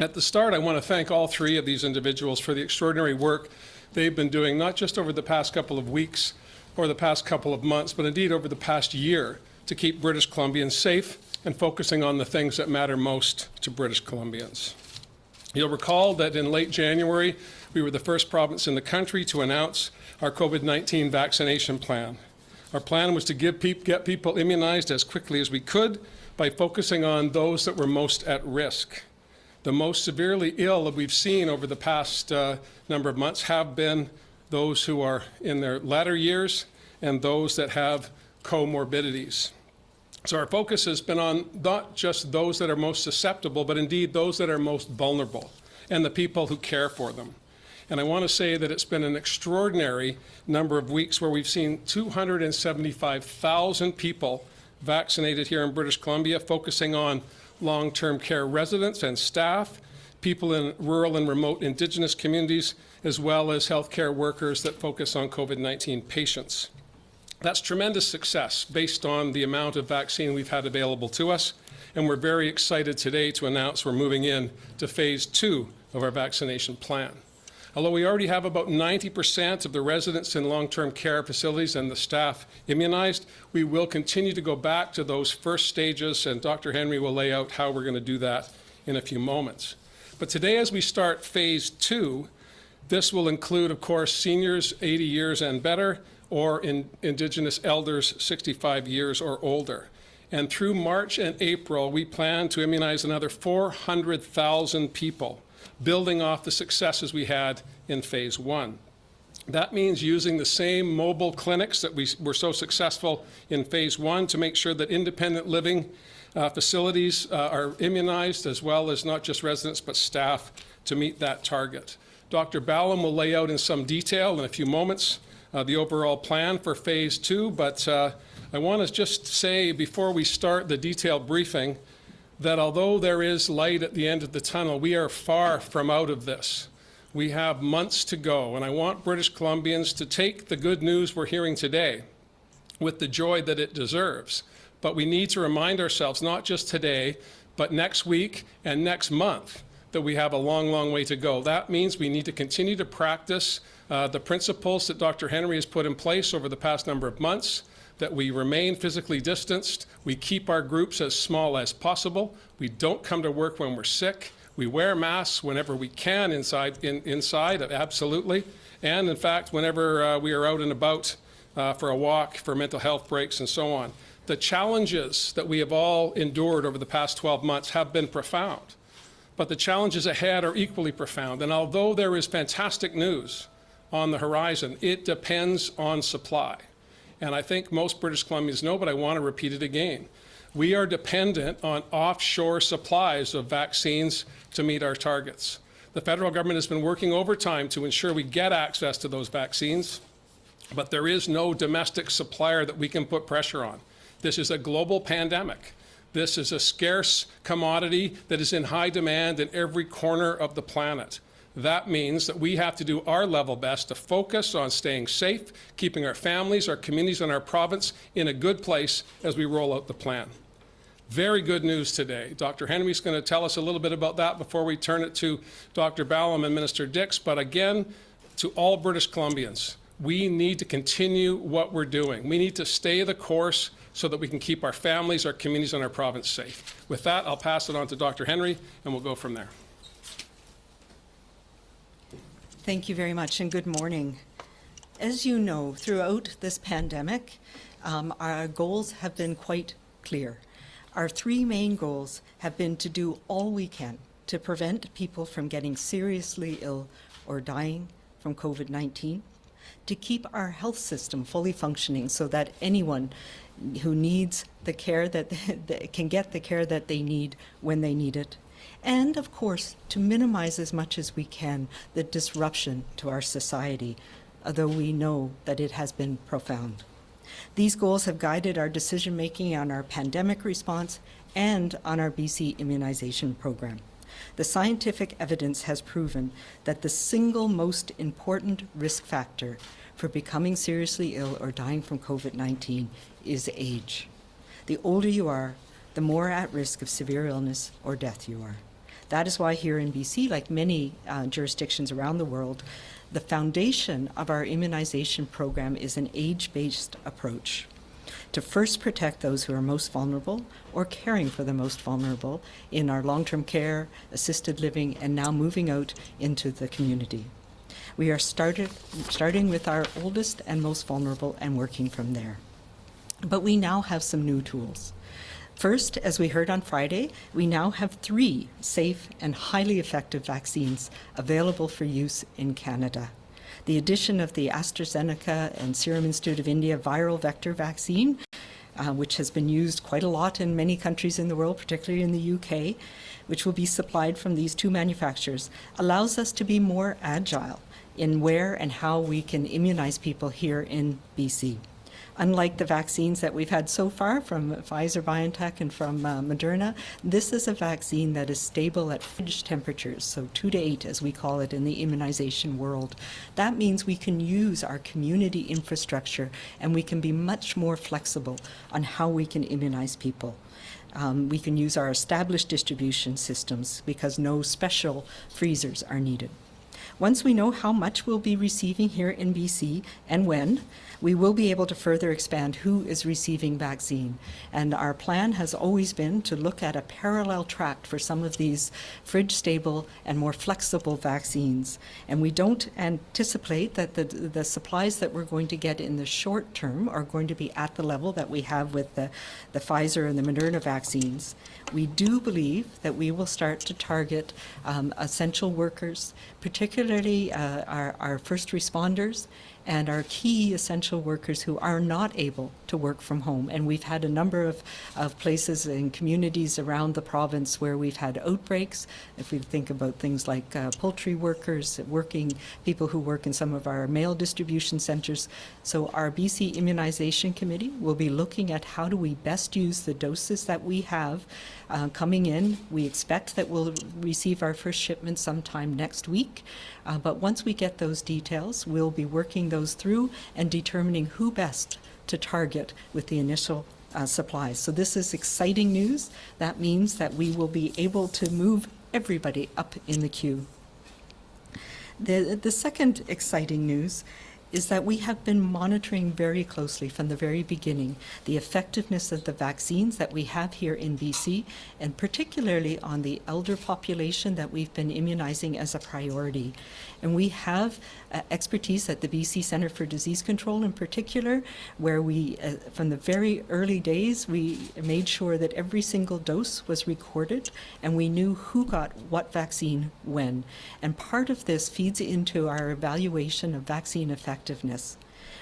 At the start, I want to thank all three of these individuals for the extraordinary work they've been doing, not just over the past couple of weeks or the past couple of months, but indeed over the past year, to keep British Columbians safe and focusing on the things that matter most to British Columbians. You'll recall that in late January, we were the first province in the country to announce our COVID-19 vaccination plan. Our plan was to get people immunized as quickly as we could by focusing on those that were most at risk. The most severely ill that we've seen over the past number of months have been those who are in their latter years and those that have comorbidities. So our focus has been on not just those that are most susceptible, but indeed those that are most vulnerable and the people who care for them. And I want to say that it's been an extraordinary number of weeks where we've seen 275,000 people vaccinated here in British Columbia, focusing on long-term care residents and staff, people in rural and remote Indigenous communities, as well as healthcare workers that focus on COVID-19 patients. That's tremendous success based on the amount of vaccine we've had available to us, and we're very excited today to announce we're moving in to phase 2 of our vaccination plan. Although we already have about 90% of the residents in long-term care facilities and the staff immunized, we will continue to go back to those first stages, and Dr. Henry will lay out how we're going to do that in a few moments. But today, as we start phase 2, this will include, of course, seniors 80 years and better, or Indigenous elders 65 years or older. And through March and April, we plan to immunize another 400,000 people, building off the successes we had in phase 1. That means using the same mobile clinics that we were so successful in phase 1 to make sure that independent living facilities are immunized, as well as not just residents but staff, to meet that target. Dr. Ballem will lay out in some detail in a few moments the overall plan for phase 2, but I want to just say before we start the detailed briefing that although there is light at the end of the tunnel, we are far from out of this. We have months to go, and I want British Columbians to take the good news we're hearing today with the joy that it deserves. But we need to remind ourselves, not just today, but next week and next month, that we have a long, long way to go. That means we need to continue to practice the principles that Dr. Henry has put in place over the past number of months, that we remain physically distanced, we keep our groups as small as possible, we don't come to work when we're sick, we wear masks whenever we can inside, absolutely, and in fact, whenever we are out and about for a walk, for mental health breaks, and so on. The challenges that we have all endured over the past 12 months have been profound, but the challenges ahead are equally profound, and although there is fantastic news on the horizon, it depends on supply. And I think most British Columbians know, but I want to repeat it again. We are dependent on offshore supplies of vaccines to meet our targets. The federal government has been working overtime to ensure we get access to those vaccines, but there is no domestic supplier that we can put pressure on. This is a global pandemic. This is a scarce commodity that is in high demand in every corner of the planet. That means that we have to do our level best to focus on staying safe, keeping our families, our communities, and our province in a good place as we roll out the plan. Very good news today. Dr. Henry's going to tell us a little bit about that before we turn it to Dr. Ballem and Minister Dix. But again, to all British Columbians, we need to continue what we're doing. We need to stay the course so that we can keep our families, our communities, and our province safe. With that, I'll pass it on to Dr. Henry, and we'll go from there. Thank you very much, and good morning. As you know, throughout this pandemic, our goals have been quite clear. Our three main goals have been to do all we can to prevent people from getting seriously ill or dying from COVID-19, to keep our health system fully functioning so that anyone who needs the care that can get the care that they need when they need it, and of course to minimize as much as we can the disruption to our society, although we know that it has been profound. These goals have guided our decision-making on our pandemic response and on our BC immunization program. The scientific evidence has proven that the single most important risk factor for becoming seriously ill or dying from COVID-19 is age. The older you are, the more at risk of severe illness or death you are. That is why here in BC, like many jurisdictions around the world, the foundation of our immunization program is an age-based approach to first protect those who are most vulnerable or caring for the most vulnerable in our long-term care, assisted living, and now moving out into the community. We are starting with our oldest and most vulnerable and working from there. But we now have some new tools. First, as we heard on Friday, we now have 3 safe and highly effective vaccines available for use in Canada. The addition of the AstraZeneca and Serum Institute of India viral vector vaccine, which has been used quite a lot in many countries in the world, particularly in the UK, which will be supplied from these 2 manufacturers, allows us to be more agile in where and how we can immunize people here in BC. Unlike the vaccines that we've had so far from Pfizer-BioNTech and from Moderna, this is a vaccine that is stable at fridge temperatures, so 2 to 8 as we call it in the immunization world. That means we can use our community infrastructure and we can be much more flexible on how we can immunize people. We can use our established distribution systems because no special freezers are needed. Once we know how much we'll be receiving here in BC and when, we will be able to further expand who is receiving vaccine. And our plan has always been to look at a parallel track for some of these fridge-stable and more flexible vaccines. And we don't anticipate that the supplies that we're going to get in the short term are going to be at the level that we have with the Pfizer and the Moderna vaccines. We do believe that we will start to target essential workers, particularly our first responders and our key essential workers who are not able to work from home. And we've had a number of places and communities around the province where we've had outbreaks. If we think about things like poultry workers, people who work in some of our mail distribution centres. So our BC Immunization Committee will be looking at how do we best use the doses that we have coming in. We expect that we'll receive our first shipment sometime next week. But once we get those details, we'll be working those through and determining who best to target with the initial supplies. So this is exciting news. That means that we will be able to move everybody up in the queue. The second exciting news is that we have been monitoring very closely from the very beginning the effectiveness of the vaccines that we have here in BC, and particularly on the elder population that we've been immunizing as a priority. And we have expertise at the BC Centre for Disease Control in particular, where we, from the very early days, we made sure that every single dose was recorded and we knew who got what vaccine when. And part of this feeds into our evaluation of vaccine effectiveness.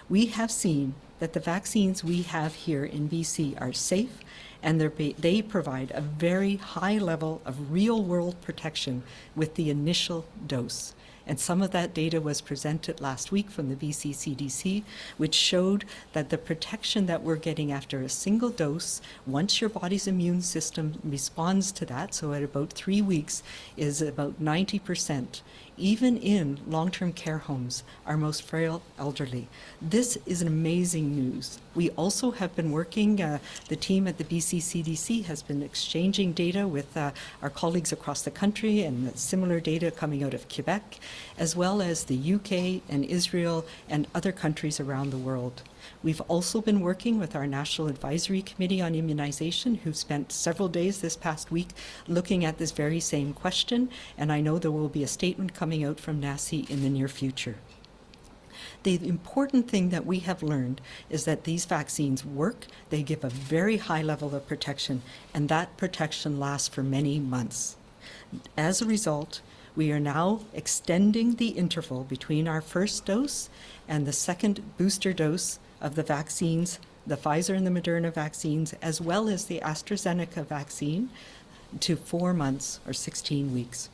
We have seen that the vaccines we have here in BC are safe and they provide a very high level of real-world protection with the initial dose. And some of that data was presented last week from the BC CDC, which showed that the protection that we're getting after a single dose, once your body's immune system responds to that, so at about 3 weeks, is about 90%. Even in long-term care homes, our most frail elderly. This is an amazing news. We also have been working, the team at the BC CDC has been exchanging data with our colleagues across the country and similar data coming out of Quebec, as well as the UK and Israel and other countries around the world. We've also been working with our National Advisory Committee on Immunization, who spent several days this past week looking at this very same question, and I know there will be a statement coming out from NACI in the near future. The important thing that we have learned is that these vaccines work, they give a very high level of protection, and that protection lasts for many months. As a result, we are now extending the interval between our first dose and the second booster dose of the vaccines, the Pfizer and the Moderna vaccines, as well as the AstraZeneca vaccine, to 4 months or 16 weeks.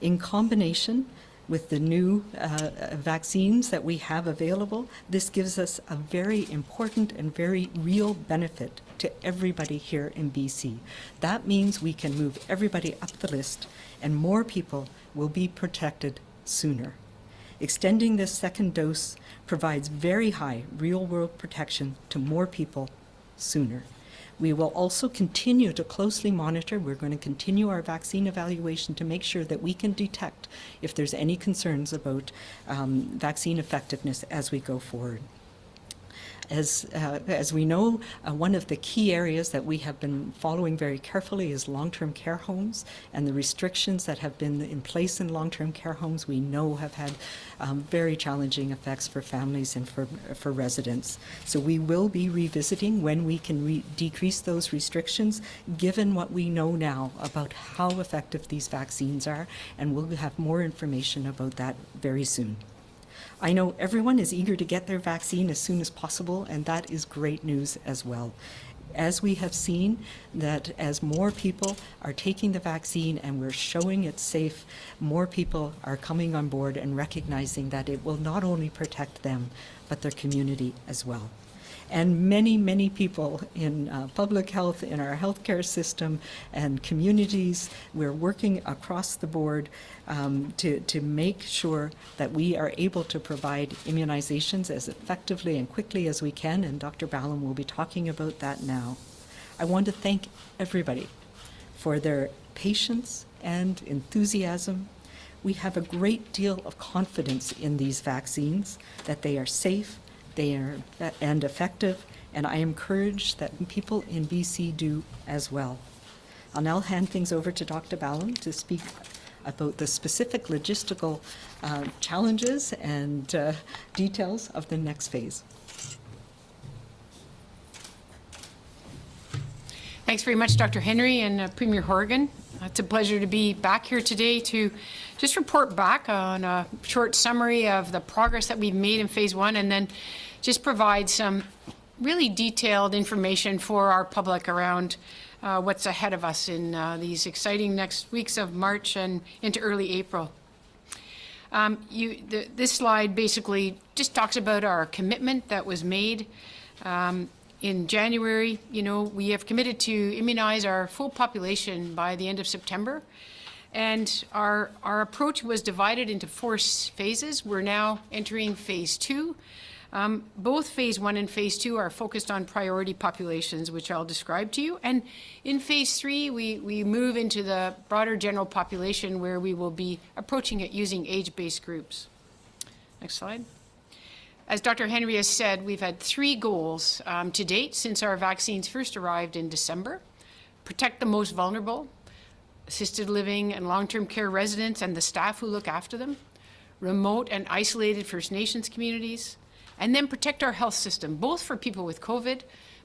In combination with the new vaccines that we have available, this gives us a very important and very real benefit to everybody here in BC. That means we can move everybody up the list and more people will be protected sooner. Extending this second dose provides very high real-world protection to more people sooner. We will also continue to closely monitor. We're going to continue our vaccine evaluation to make sure that we can detect if there's any concerns about vaccine effectiveness as we go forward. As we know, one of the key areas that we have been following very carefully is long-term care homes, and the restrictions that have been in place in long-term care homes we know have had very challenging effects for families and for residents. So we will be revisiting when we can decrease those restrictions, given what we know now about how effective these vaccines are, and we'll have more information about that very soon. I know everyone is eager to get their vaccine as soon as possible, and that is great news as well. As we have seen, that as more people are taking the vaccine and we're showing it's safe, more people are coming on board and recognizing that it will not only protect them, but their community as well. And many, many people in public health, in our healthcare system and communities, we're working across the board to make sure that we are able to provide immunizations as effectively and quickly as we can, and Dr. Ballem will be talking about that now. I want to thank everybody for their patience and enthusiasm. We have a great deal of confidence in these vaccines, that they are safe, they are and effective, and I am encouraged that people in BC do as well. I'll now hand things over to Dr. Ballem to speak about the specific logistical challenges and details of the next phase. Thanks very much, Dr. Henry and Premier Horgan. It's a pleasure to be back here today to just report back on a short summary of the progress that we've made in phase 1, and then just provide some really detailed information for our public around what's ahead of us in these exciting next weeks of March and into early April. This slide basically just talks about our commitment that was made in January. You know, we have committed to immunize our full population by the end of September. And our approach was divided into 4 phases. We're now entering phase 2. Both phase 1 and phase 2 are focused on priority populations, which I'll describe to you. And in phase 3, we move into the broader general population, where we will be approaching it using age-based groups. Next slide. As Dr. Henry has said, we've had 3 goals to date since our vaccines first arrived in December. Protect the most vulnerable, assisted living and long-term care residents and the staff who look after them, remote and isolated First Nations communities, and then protect our health system, both for people with COVID,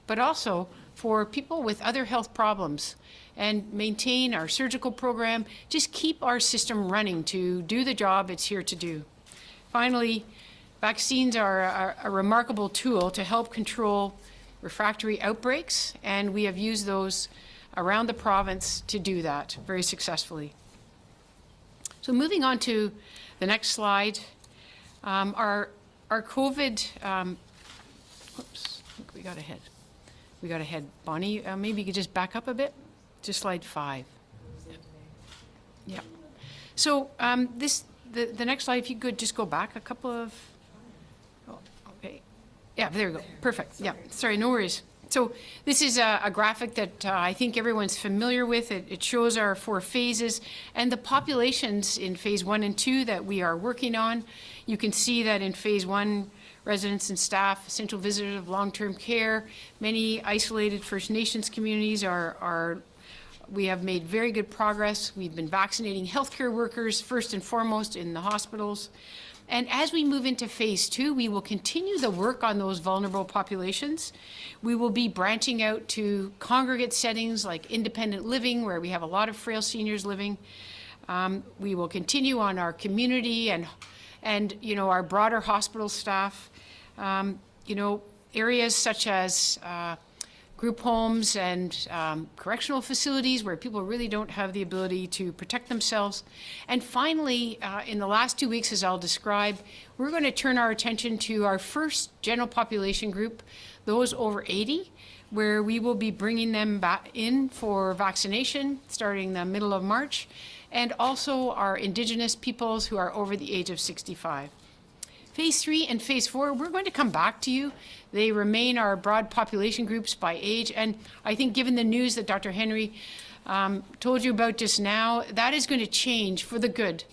but also for people with other health problems, and maintain our surgical program, just keep our system running to do the job it's here to do. Finally, vaccines are a remarkable tool to help control refractory outbreaks, and we have used those around the province to do that very successfully. So moving on to the next slide, our COVID, whoops, look, we got ahead. Bonnie, maybe you could just back up a bit, just slide 5. Yeah. So the next slide, if you could just go back a couple of, oh, okay. Yeah, there we go, perfect, yeah, sorry, no worries. So this is a graphic that I think everyone's familiar with. It shows our 4 phases and the populations in phase 1 and 2 that we are working on. You can see that in phase 1, residents and staff, essential visitors of long-term care, many isolated First Nations communities we have made very good progress. We've been vaccinating healthcare workers first and foremost in the hospitals. And as we move into phase 2, we will continue the work on those vulnerable populations. We will be branching out to congregate settings like independent living, where we have a lot of frail seniors living. We will continue on our community and you know, our broader hospital staff. You know, areas such as group homes and correctional facilities where people really don't have the ability to protect themselves. And finally, in the last 2 weeks, as I'll describe, we're going to turn our attention to our first general population group, those over 80, where we will be bringing them back in for vaccination starting the middle of March, and also our Indigenous peoples who are over the age of 65. Phase 3 and Phase 4, we're going to come back to you. They remain our broad population groups by age. And I think given the news that Dr. Henry told you about just now, that is going to change for the good.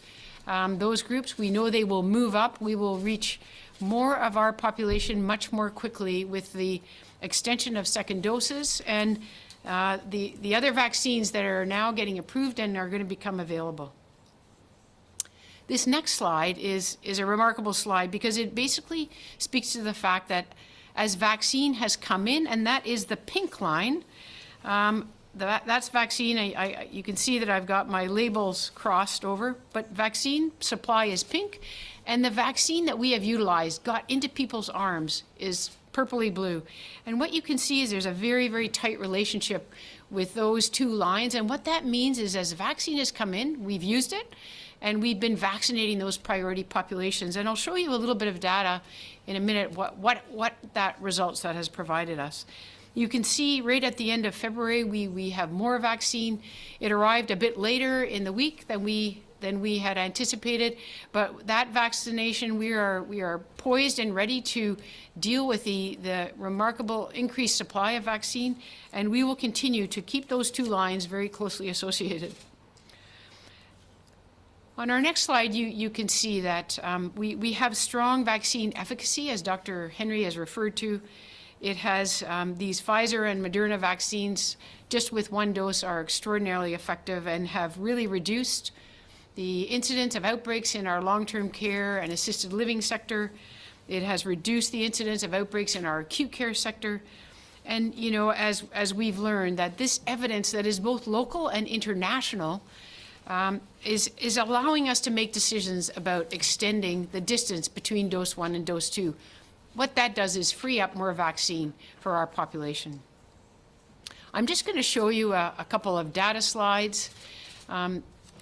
Those groups, we know they will move up. We will reach more of our population much more quickly with the extension of second doses and the other vaccines that are now getting approved and are going to become available. This next slide is a remarkable slide because it basically speaks to the fact that as vaccine has come in, and that is the pink line, that's vaccine. You can see that I've got my labels crossed over, but vaccine supply is pink, and the vaccine that we have utilized got into people's arms is purpley blue. And what you can see is there's a very, very tight relationship with those two lines, and what that means is as vaccine has come in, we've used it, and we've been vaccinating those priority populations. And I'll show you a little bit of data in a minute what that results that has provided us. You can see right at the end of February, we have more vaccine. It arrived a bit later in the week than we had anticipated, but that vaccination, we are poised and ready to deal with the remarkable increased supply of vaccine, and we will continue to keep those two lines very closely associated. On our next slide, you can see that we have strong vaccine efficacy, as Dr. Henry has referred to. It has these Pfizer and Moderna vaccines, just with one dose, are extraordinarily effective and have really reduced the incidence of outbreaks in our long-term care and assisted living sector. It has reduced the incidence of outbreaks in our acute care sector. And, you know, as we've learned, that this evidence that is both local and international is allowing us to make decisions about extending the distance between dose 1 and dose 2. What that does is free up more vaccine for our population. I'm just going to show you a couple of data slides,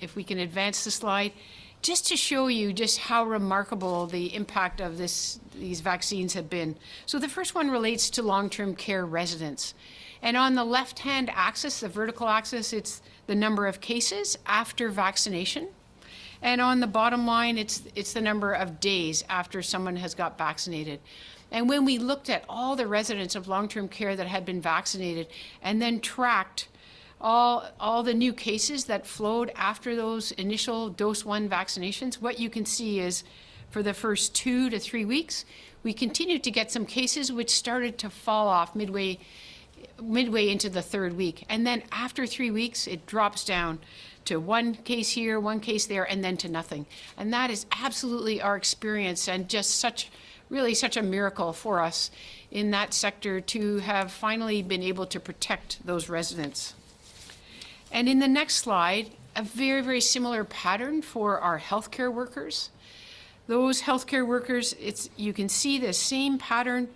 if we can advance the slide, just to show you just how remarkable the impact of these vaccines have been. So the first one relates to long-term care residents. And on the left-hand axis, the vertical axis, it's the number of cases after vaccination. And on the bottom line, it's the number of days after someone has got vaccinated. And when we looked at all the residents of long-term care that had been vaccinated and then tracked all the new cases that flowed after those initial dose 1 vaccinations, what you can see is for the first 2 to 3 weeks, we continued to get some cases which started to fall off midway into the 3rd week. And then after 3 weeks, it drops down to 1 case here, 1 case there, and then to nothing. And that is absolutely our experience, and just really such a miracle for us in that sector to have finally been able to protect those residents. And in the next slide, a very, very similar pattern for our healthcare workers. Those healthcare workers, you can see the same pattern.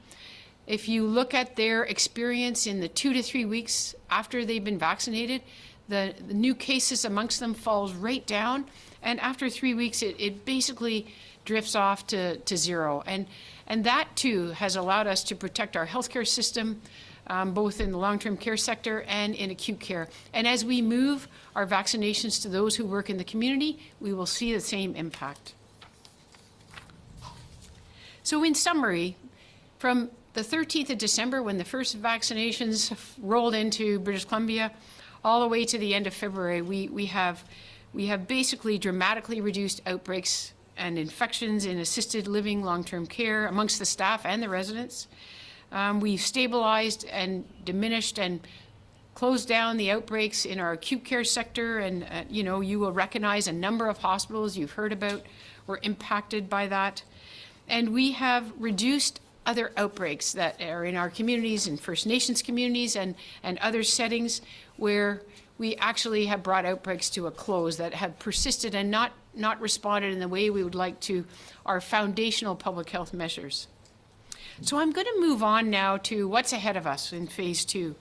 If you look at their experience in the 2 to 3 weeks after they've been vaccinated, the new cases amongst them falls right down, and after 3 weeks, it basically drifts off to zero. And that too has allowed us to protect our healthcare system, both in the long-term care sector and in acute care. And as we move our vaccinations to those who work in the community, we will see the same impact. So in summary, from the 13th of December, when the first vaccinations rolled into British Columbia, all the way to the end of February, we have basically dramatically reduced outbreaks and infections in assisted living long-term care amongst the staff and the residents. We've stabilized and diminished and closed down the outbreaks in our acute care sector, and you will recognize a number of hospitals you've heard about were impacted by that. And we have reduced other outbreaks that are in our communities, in First Nations communities and other settings where we actually have brought outbreaks to a close that have persisted and not responded in the way we would like to our foundational public health measures. So I'm going to move on now to what's ahead of us in phase 2.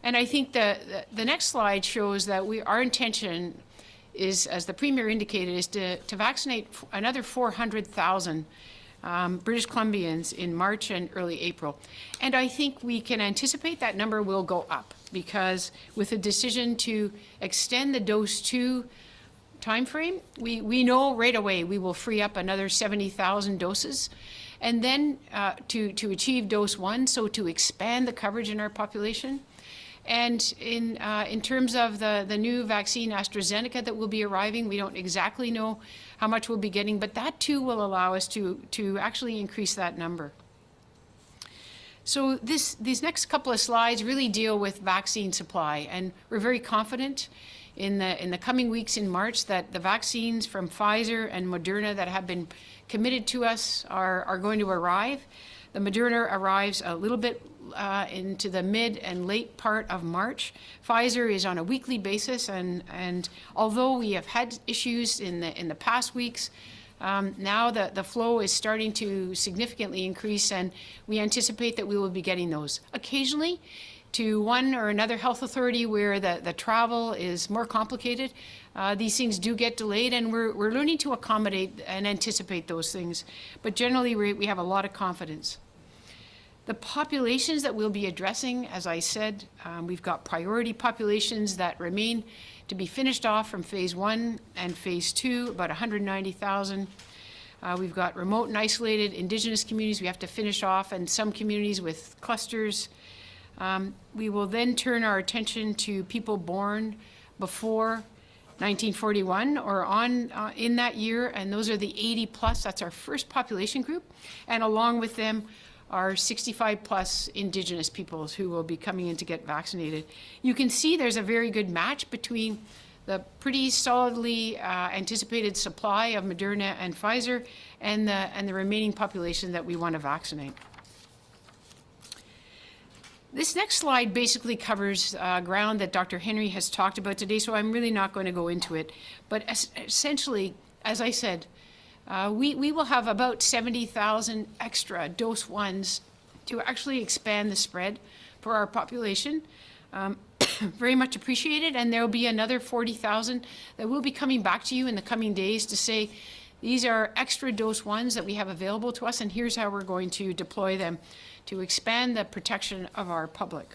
And I think the next slide shows that our intention is, as the Premier indicated, is to vaccinate another 400,000 British Columbians in March and early April. And I think we can anticipate that number will go up, because with a decision to extend the dose 2 timeframe, we know right away we will free up another 70,000 doses. And then to achieve dose 1, so to expand the coverage in our population. And in terms of the new vaccine, AstraZeneca, that will be arriving, we don't exactly know how much we'll be getting, but that too will allow us to actually increase that number. So these next couple of slides really deal with vaccine supply, and we're very confident in the coming weeks in March that the vaccines from Pfizer and Moderna that have been committed to us are going to arrive. The Moderna arrives a little bit into the mid and late part of March. Pfizer is on a weekly basis, and although we have had issues in the past weeks, now the flow is starting to significantly increase, and we anticipate that we will be getting those. Occasionally, to one or another health authority where the travel is more complicated, these things do get delayed, and we're learning to accommodate and anticipate those things. But generally, we have a lot of confidence. The populations that we'll be addressing, as I said, we've got priority populations that remain to be finished off from phase 1 and phase 2, about 190,000. We've got remote and isolated Indigenous communities we have to finish off, and some communities with clusters. We will then turn our attention to people born before 1941 or on in that year, and those are the 80 plus. That's our first population group, and along with them are 65 plus Indigenous peoples who will be coming in to get vaccinated. You can see there's a very good match between the pretty solidly anticipated supply of Moderna and Pfizer and the remaining population that we want to vaccinate. This next slide basically covers ground that Dr. Henry has talked about today, so I'm really not going to go into it. But essentially, as I said, we will have about 70,000 extra dose 1s to actually expand the spread for our population. Very much appreciated, and there will be another 40,000 that will be coming back to you in the coming days to say, these are extra dose 1s that we have available to us, and here's how we're going to deploy them to expand the protection of our public.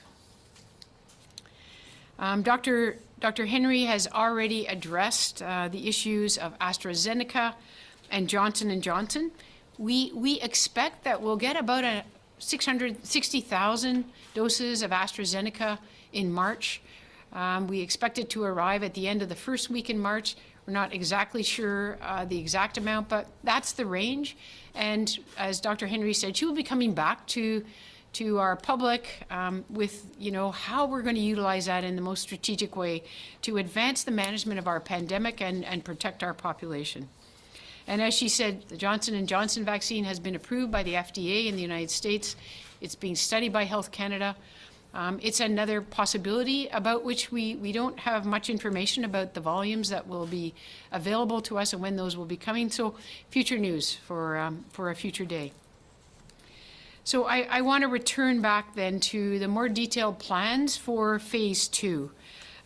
Dr. Henry has already addressed the issues of AstraZeneca and Johnson Johnson. We expect that we'll get about 660,000 doses of AstraZeneca in March. We expect it to arrive at the end of the first week in March. We're not exactly sure the exact amount, but that's the range. And as Dr. Henry said, she will be coming back to our public with, how we're going to utilize that in the most strategic way to advance the management of our pandemic and protect our population. And as she said, the Johnson & Johnson vaccine has been approved by the FDA in the United States. It's being studied by Health Canada. It's another possibility about which we don't have much information about the volumes that will be available to us and when those will be coming. So future news for a future day. So I want to return back then to the more detailed plans for phase 2,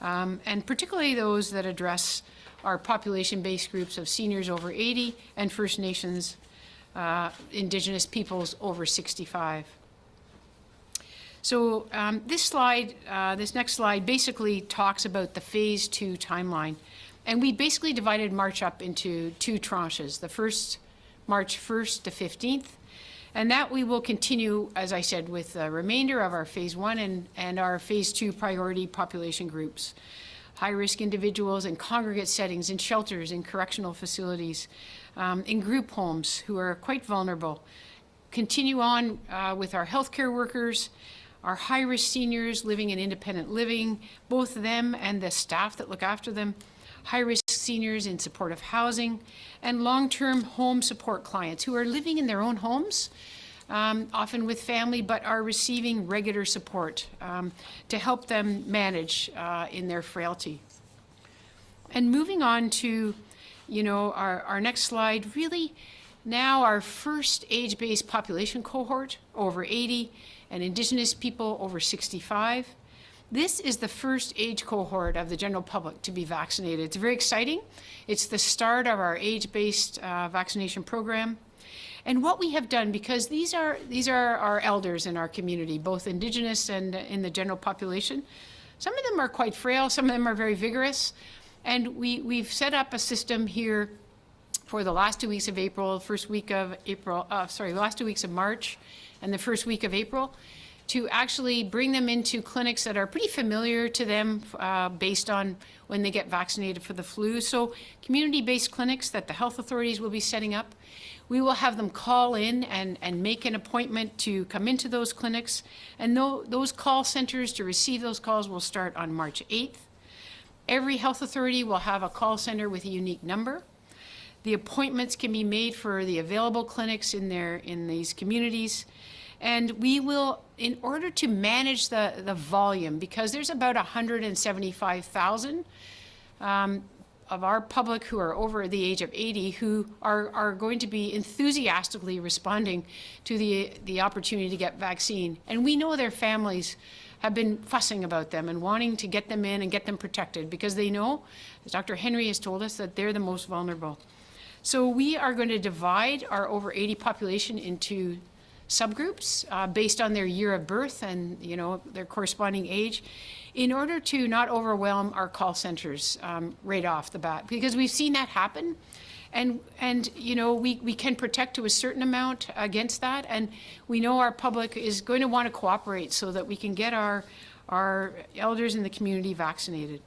and particularly those that address our population-based groups of seniors over 80 and First Nations Indigenous peoples over 65. So this next slide basically talks about the phase 2 timeline. And we basically divided March up into 2 tranches. The first, March 1st to 15th. And that we will continue, as I said, with the remainder of our phase 1 and our phase 2 priority population groups. High-risk individuals in congregate settings, in shelters, in correctional facilities, in group homes who are quite vulnerable. Continue on with our healthcare workers, our high-risk seniors living in independent living, both them and the staff that look after them, high-risk seniors in supportive housing, and long-term home support clients who are living in their own homes, often with family, but are receiving regular support to help them manage in their frailty. And moving on to, our next slide, really now our first age-based population cohort, over 80, and Indigenous people over 65. This is the first age cohort of the general public to be vaccinated. It's very exciting. It's the start of our age-based vaccination program. And what we have done, because these are our elders in our community, both Indigenous and in the general population. Some of them are quite frail, some of them are very vigorous. And we've set up a system here for the last 2 weeks of April, last 2 weeks of March and the first week of April, to actually bring them into clinics that are pretty familiar to them based on when they get vaccinated for the flu. So community-based clinics that the health authorities will be setting up. We will have them call in and make an appointment to come into those clinics. And those call centers to receive those calls will start on March 8th. Every health authority will have a call center with a unique number. The appointments can be made for the available clinics in these communities. And we will, in order to manage the volume, because there's about 175,000 of our public who are over the age of 80 who are going to be enthusiastically responding to the opportunity to get vaccine. And we know their families have been fussing about them and wanting to get them in and get them protected because they know, as Dr. Henry has told us, that they're the most vulnerable. So we are going to divide our over 80 population into subgroups based on their year of birth and their corresponding age, in order to not overwhelm our call centers right off the bat, because we've seen that happen, and we can protect to a certain amount against that, and we know our public is going to want to cooperate so that we can get our elders in the community vaccinated.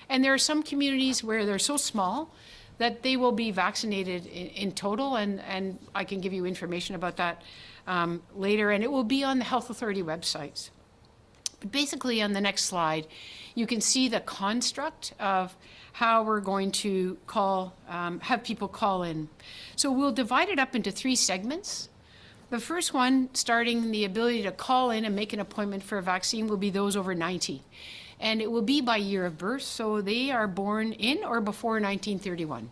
And there are some communities where they're so small that they will be vaccinated in total, and I can give you information about that later, and it will be on the health authority websites. But basically, on the next slide, you can see the construct of how we're going to have people call in. So we'll divide it up into 3 segments. The first one, starting the ability to call in and make an appointment for a vaccine, will be those over 90. And it will be by year of birth, so they are born in or before 1931.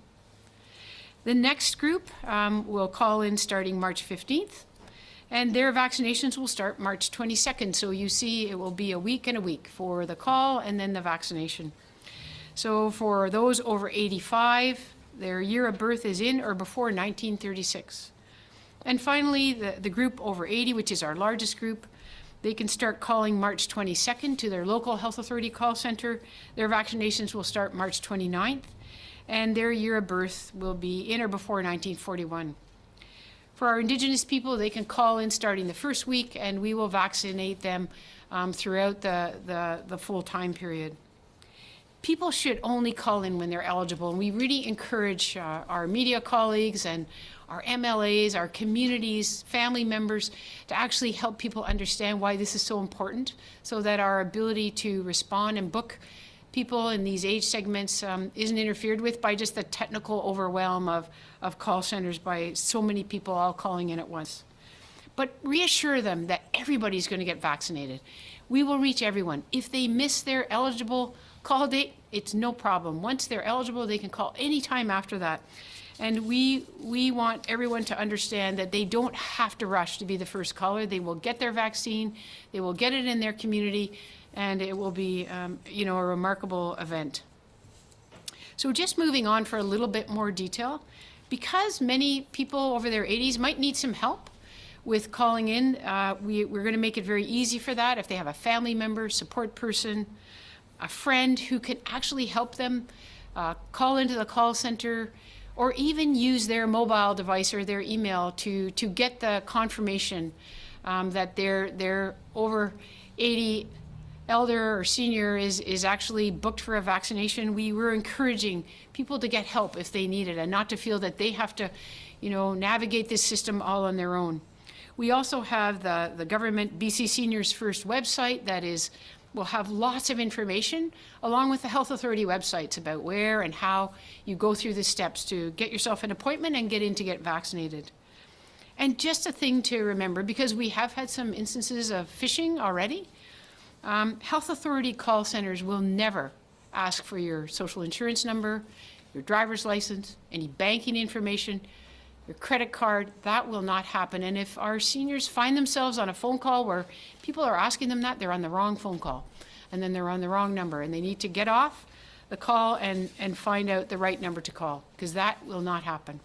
The next group will call in starting March 15th. And their vaccinations will start March 22nd. So you see it will be a week and a week for the call and then the vaccination. So for those over 85, their year of birth is in or before 1936. And finally, the group over 80, which is our largest group, they can start calling March 22nd to their local health authority call center. Their vaccinations will start March 29th, and their year of birth will be in or before 1941. For our Indigenous people, they can call in starting the first week, and we will vaccinate them throughout the full time period. People should only call in when they're eligible, and we really encourage our media colleagues and our MLAs, our communities, family members, to actually help people understand why this is so important, so that our ability to respond and book people in these age segments isn't interfered with by just the technical overwhelm of call centers by so many people all calling in at once. But reassure them that everybody's going to get vaccinated. We will reach everyone. If they miss their eligible call date, it's no problem. Once they're eligible, they can call any time after that. And we want everyone to understand that they don't have to rush to be the first caller. They will get their vaccine, they will get it in their community, and it will be a remarkable event. So just moving on for a little bit more detail, because many people over their 80s might need some help with calling in, we're going to make it very easy for that. If they have a family member, support person, a friend who can actually help them call into the call center, or even use their mobile device or their email to get the confirmation that their over 80 elder or senior is actually booked for a vaccination. We were encouraging people to get help if they need it, and not to feel that they have to, navigate this system all on their own. We also have the government BC Seniors First website that will have lots of information, along with the health authority websites, about where and how you go through the steps to get yourself an appointment and get in to get vaccinated. And just a thing to remember, because we have had some instances of phishing already, health authority call centers will never ask for your social insurance number, your driver's license, any banking information, your credit card. That will not happen. And if our seniors find themselves on a phone call where people are asking them that, they're on the wrong phone call, and then they're on the wrong number, and they need to get off the call and find out the right number to call, because that will not happen.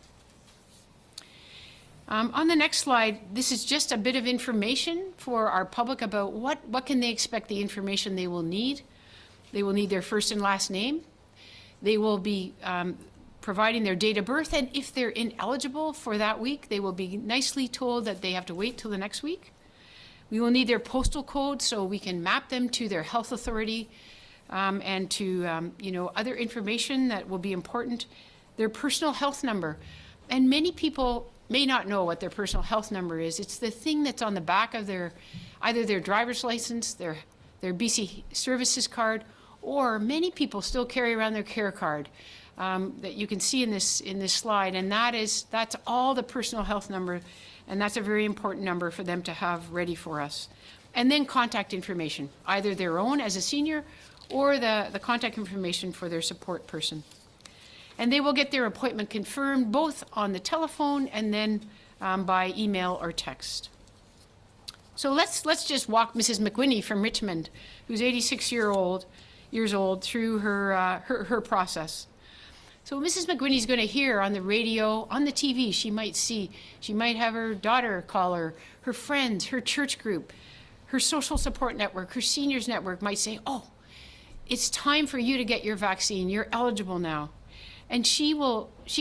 On the next slide, this is just a bit of information for our public about what can they expect the information they will need. They will need their first and last name. They will be providing their date of birth, and if they're ineligible for that week, they will be nicely told that they have to wait till the next week. We will need their postal code so we can map them to their health authority and to other information that will be important. Their personal health number. And many people may not know what their personal health number is. It's the thing that's on the back of either their driver's license, their BC services card, or many people still carry around their care card that you can see in this slide. And that's all the personal health number. And that's a very important number for them to have ready for us. And then contact information, either their own as a senior or the contact information for their support person. And they will get their appointment confirmed both on the telephone and then by email or text. So let's just walk Mrs. McWhinney from Richmond, who's 86 years old, through her process. So Mrs. McWhinney's going to hear on the radio, on the TV, she might have her daughter call her friends, her church group, her social support network, her seniors network might say, oh, it's time for you to get your vaccine. You're eligible now. And she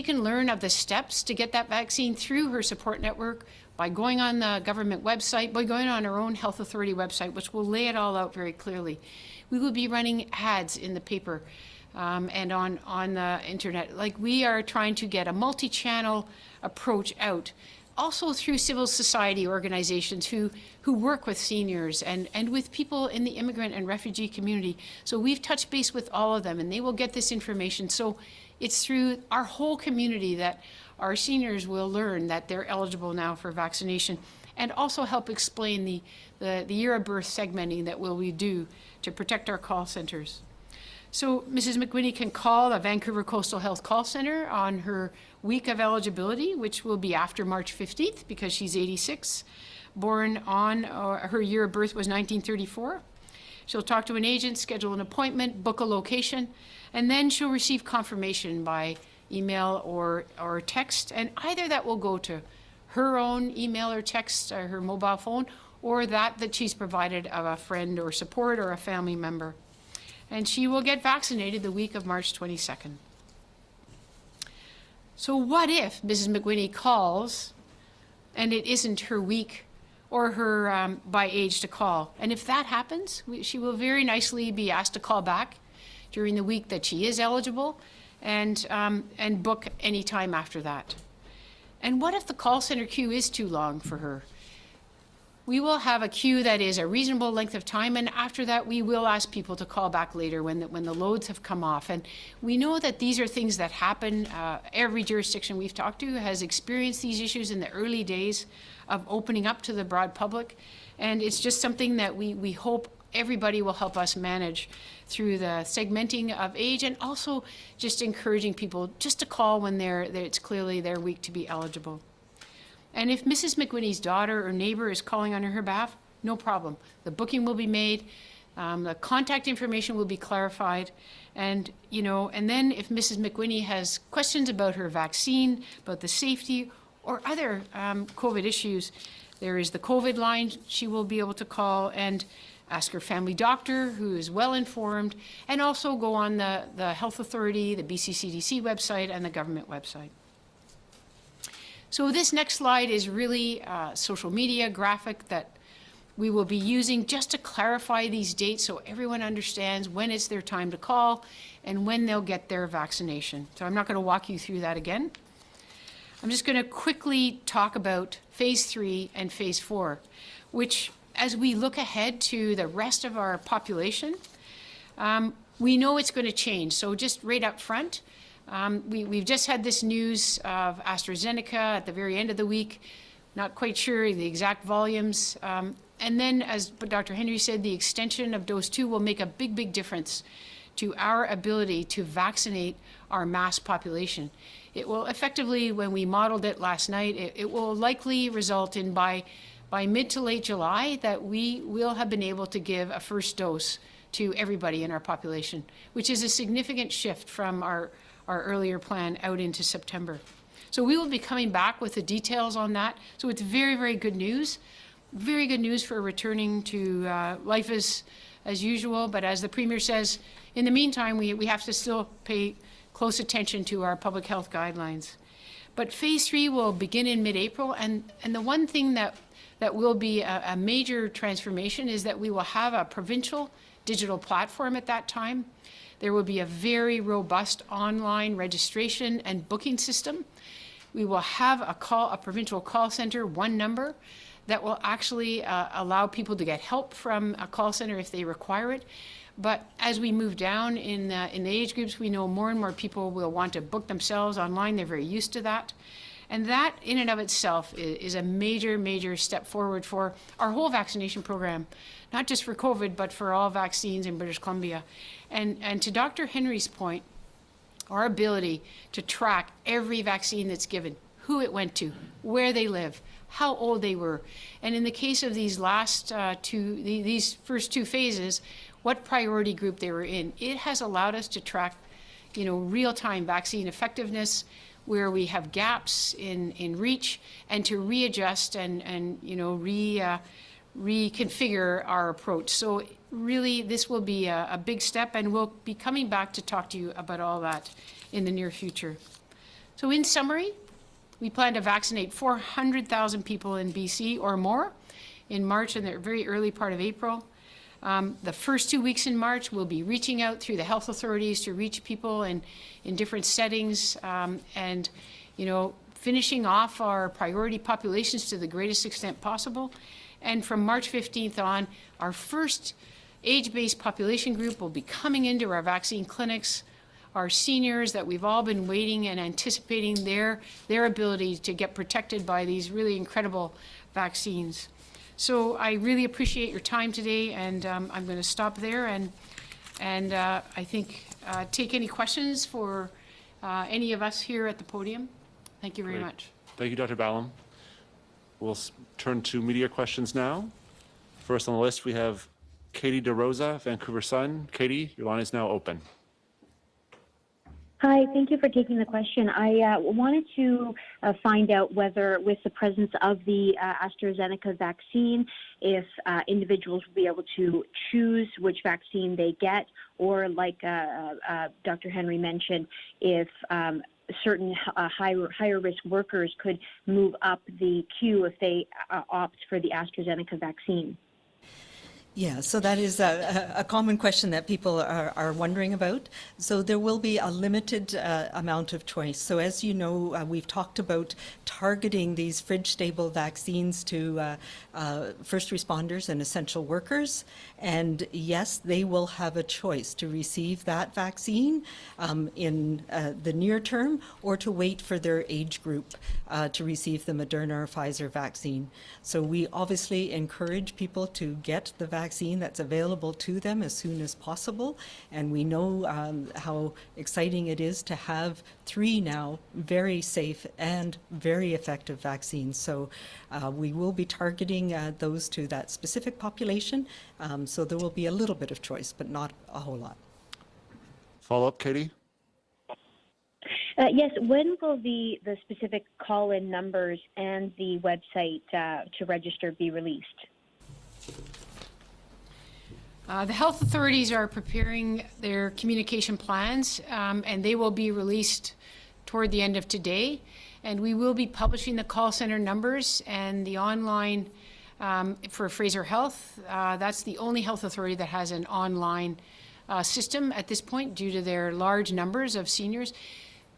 can learn of the steps to get that vaccine through her support network by going on the government website, by going on her own health authority website, which will lay it all out very clearly. We will be running ads in the paper and on the internet. Like, we are trying to get a multi-channel approach out, also through civil society organizations who work with seniors and with people in the immigrant and refugee community. So we've touched base with all of them, and they will get this information. So it's through our whole community that our seniors will learn that they're eligible now for vaccination, and also help explain the year of birth segmenting that we do to protect our call centers. So Mrs. McWhinney can call the Vancouver Coastal Health Call Center on her week of eligibility, which will be after March 15th because she's 86, born on, her year of birth was 1934. She'll talk to an agent, schedule an appointment, book a location, and then she'll receive confirmation by email or text, and either that will go to her own email or text or her mobile phone, or that she's provided of a friend or support or a family member. And she will get vaccinated the week of March 22nd. So what if Mrs. McWhinney calls and it isn't her week or her by age to call? And if that happens, she will very nicely be asked to call back during the week that she is eligible and book any time after that. And what if the call center queue is too long for her? We will have a queue that is a reasonable length of time, and after that we will ask people to call back later when the loads have come off. And we know that these are things that happen. Every jurisdiction we've talked to has experienced these issues in the early days of opening up to the broad public, and it's just something that we hope everybody will help us manage through the segmenting of age, and also just encouraging people just to call when it's clearly their week to be eligible. And if Mrs. McWhinney's daughter or neighbor is calling on her behalf, no problem. The booking will be made, the contact information will be clarified, and then if Mrs. McWhinney has questions about her vaccine, about the safety, or other COVID issues, there is the COVID line she will be able to call and ask her family doctor, who is well informed, and also go on the Health Authority, the BC CDC website, and the government website. So this next slide is really a social media graphic that we will be using just to clarify these dates so everyone understands when it's their time to call and when they'll get their vaccination. So I'm not going to walk you through that again. I'm just going to quickly talk about phase 3 and phase 4, which, as we look ahead to the rest of our population, we know it's going to change. So just right up front, we've just had this news of AstraZeneca at the very end of the week, not quite sure the exact volumes. And then, as Dr. Henry said, the extension of dose 2 will make a big, big difference to our ability to vaccinate our mass population. It will effectively, when we modeled it last night, it will likely result in by mid to late July that we will have been able to give a first dose to everybody in our population, which is a significant shift from our earlier plan out into September. So we will be coming back with the details on that. So it's very, very good news. Very good news for returning to life as usual. But as the Premier says, in the meantime, we have to still pay close attention to our public health guidelines. But phase 3 will begin in mid-April, and the one thing that will be a major transformation is that we will have a provincial digital platform at that time. There will be a very robust online registration and booking system. We will have a provincial call center, one number, that will actually allow people to get help from a call center if they require it. But as we move down in the age groups, we know more and more people will want to book themselves online. They're very used to that. And that in and of itself is a major, major step forward for our whole vaccination program, not just for COVID, but for all vaccines in British Columbia. And to Dr. Henry's point, our ability to track every vaccine that's given, who it went to, where they live, how old they were, and in the case of these these first two phases, what priority group they were in. It has allowed us to track, real-time vaccine effectiveness, where we have gaps in reach, and to readjust and reconfigure our approach. So really, this will be a big step, and we'll be coming back to talk to you about all that in the near future. So in summary, we plan to vaccinate 400,000 people in BC or more in March and the very early part of April. The first 2 weeks in March, we'll be reaching out through the health authorities to reach people in different settings, and finishing off our priority populations to the greatest extent possible. And from March 15th on, our first age-based population group will be coming into our vaccine clinics, our seniors that we've all been waiting and anticipating their ability to get protected by these really incredible vaccines. So I really appreciate your time today, and I'm going to stop there and I think take any questions for any of us here at the podium. Thank you very much. Thank you, Dr. Ballem. We'll turn to media questions now. First on the list, we have Katie DeRosa, Vancouver Sun. Katie, your line is now open. Hi, thank you for taking the question. I wanted to find out whether, with the presence of the AstraZeneca vaccine, if individuals will be able to choose which vaccine they get, or like Dr. Henry mentioned, if certain higher risk workers could move up the queue if they opt for the AstraZeneca vaccine. Yeah, so that is a common question that people are wondering about. So there will be a limited amount of choice. So as you know, we've talked about targeting these fridge-stable vaccines to first responders and essential workers. And yes, they will have a choice to receive that vaccine in the near term, or to wait for their age group to receive the Moderna or Pfizer vaccine. So we obviously encourage people to get the vaccine that's available to them as soon as possible. And we know how exciting it is to have 3 now very safe and very effective vaccines. So we will be targeting those to that specific population. So there will be a little bit of choice, but not a whole lot. Follow up, Katie? Yes, when will the specific call-in numbers and the website to register be released? The health authorities are preparing their communication plans, and they will be released toward the end of today. And we will be publishing the call center numbers and the online for Fraser Health. That's the only health authority that has an online system at this point due to their large numbers of seniors.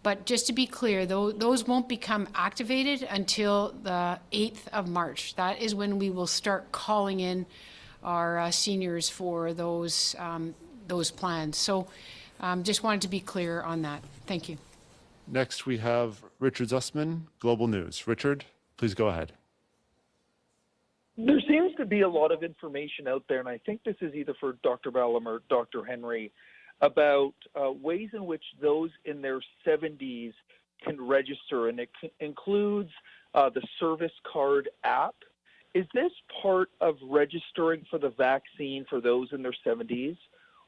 But just to be clear, those won't become activated until the 8th of March. That is when we will start calling in our seniors for those plans. So just wanted to be clear on that. Thank you. Next, we have Richard Zussman, Global News. Richard, please go ahead. There seems to be a lot of information out there, and I think this is either for Dr. Ballem or Dr. Henry, about ways in which those in their 70s can register, and it includes the Service Card app. Is this part of registering for the vaccine for those in their 70s,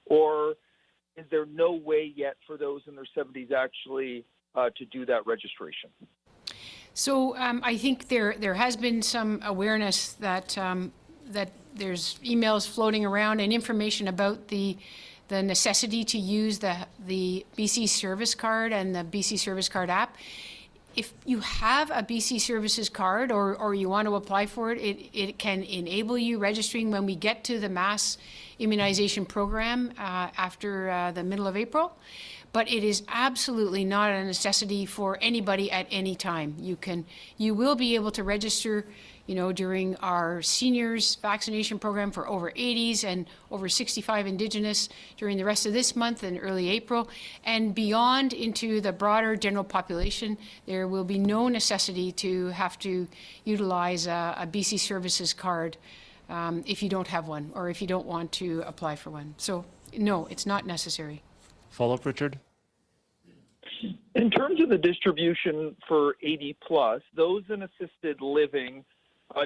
or is there no way yet for those in their 70s actually to do that registration? So I think there has been some awareness that that there's emails floating around and information about the the necessity to use the BC Service Card and the BC Service Card app. If you have a BC Services card or you want to apply for it, it can enable you registering when we get to the mass immunization program after the middle of April. But it is absolutely not a necessity for anybody at any time. You will be able to register, during our seniors vaccination program for over 80s and over 65 Indigenous during the rest of this month and early April, and beyond into the broader general population. There will be no necessity to have to utilize a BC Services card if you don't have one or if you don't want to apply for one. So no, it's not necessary. Follow-up, Richard? In terms of the distribution for 80 plus, those in assisted living,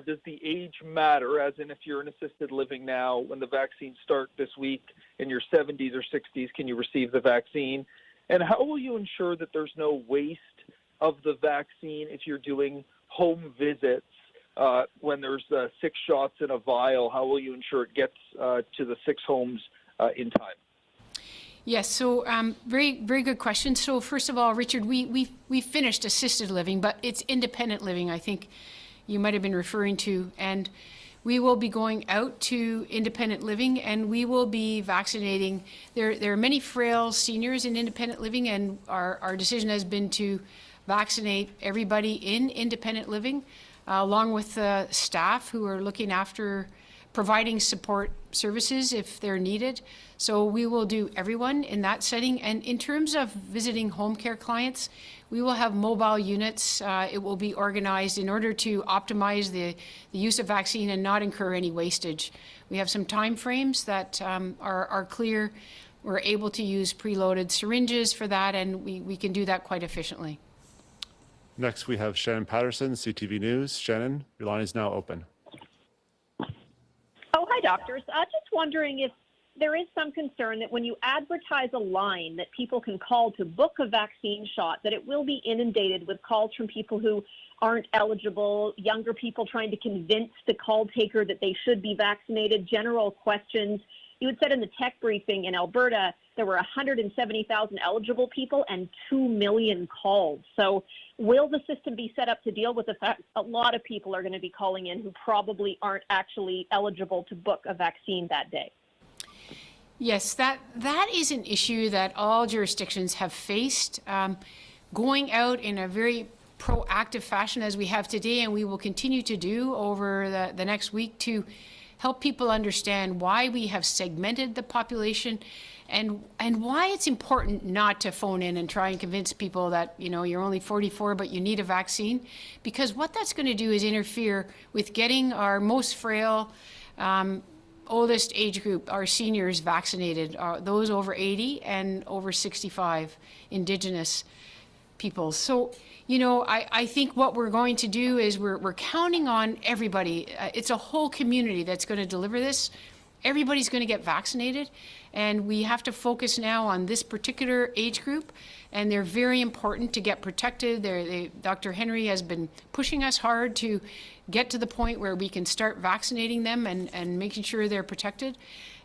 does the age matter? As in, if you're in assisted living now, when the vaccines start this week, in your 70s or 60s, can you receive the vaccine? And how will you ensure that there's no waste of the vaccine if you're doing home visits when there's 6 shots in a vial? How will you ensure it gets to the 6 homes in time? Yes, so very, very good question. So first of all, Richard, we finished assisted living, but it's independent living, I think you might have been referring to. And we will be going out to independent living and we will be vaccinating. There are many frail seniors in independent living, and our decision has been to vaccinate everybody in independent living, along with the staff who are looking after providing support services if they're needed. So we will do everyone in that setting. And in terms of visiting home care clients, we will have mobile units. It will be organized in order to optimize the use of vaccine and not incur any wastage. We have some time frames that are clear. We're able to use preloaded syringes for that, and we can do that quite efficiently. Next, we have Shannon Patterson, CTV News. Shannon, your line is now open. Oh, hi, doctors. Just wondering if there is some concern that when you advertise a line that people can call to book a vaccine shot, that it will be inundated with calls from people who aren't eligible, younger people trying to convince the call taker that they should be vaccinated, general questions. You had said in the tech briefing in Alberta, there were 170,000 eligible people and 2 million calls. So will the system be set up to deal with the fact a lot of people are going to be calling in who probably aren't actually eligible to book a vaccine that day? Yes, that is an issue that all jurisdictions have faced. Going out in a very proactive fashion as we have today, and we will continue to do over the next week to help people understand why we have segmented the population and why it's important not to phone in and try and convince people that, you're only 44 but you need a vaccine, because what that's going to do is interfere with getting our most frail, oldest age group, our seniors, vaccinated, those over 80 and over 65 Indigenous people. So, I think what we're going to do is we're counting on everybody. It's a whole community that's going to deliver this. Everybody's going to get vaccinated, and we have to focus now on this particular age group, and they're very important to get protected. Dr. Henry has been pushing us hard to get to the point where we can start vaccinating them and making sure they're protected.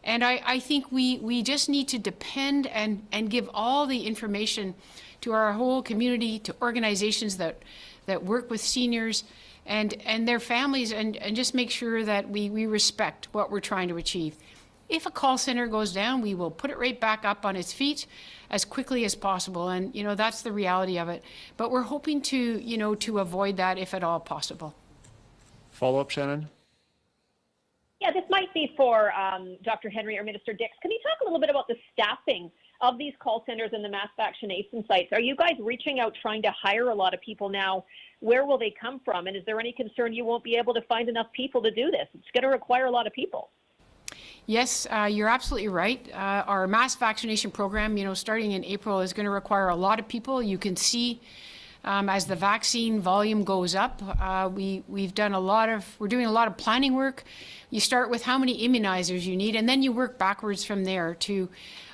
And I think we just need to depend and give all the information to our whole community, to organizations that work with seniors and their families, and just make sure that we respect what we're trying to achieve. If a call center goes down, we will put it right back up on its feet as quickly as possible. And, that's the reality of it. But we're hoping to avoid that if at all possible. Follow-up, Shannon? Yeah, this might be for Dr. Henry or Minister Dix. Can you talk a little bit about the staffing of these call centers and the mass vaccination sites? Are you guys reaching out trying to hire a lot of people now? Where will they come from? And is there any concern you won't be able to find enough people to do this? It's going to require a lot of people. Yes, you're absolutely right. Our mass vaccination program, starting in April, is going to require a lot of people. You can see as the vaccine volume goes up, we're doing a lot of planning work. You start with how many immunizers you need, and then you work backwards from there to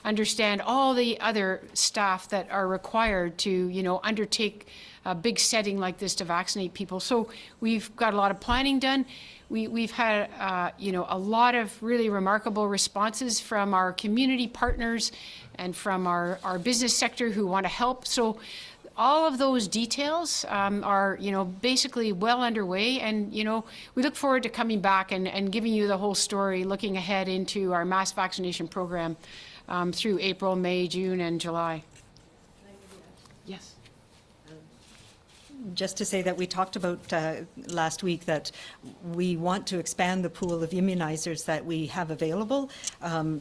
understand all the other staff that are required to, undertake a big setting like this to vaccinate people. So we've got a lot of planning done. We've had, a lot of really remarkable responses from our community partners and from our business sector who want to help. So all of those details are, basically well underway. And, we look forward to coming back and giving you the whole story, looking ahead into our mass vaccination program through April, May, June, and July. Yes. Just to say that we talked about last week that we want to expand the pool of immunizers that we have available,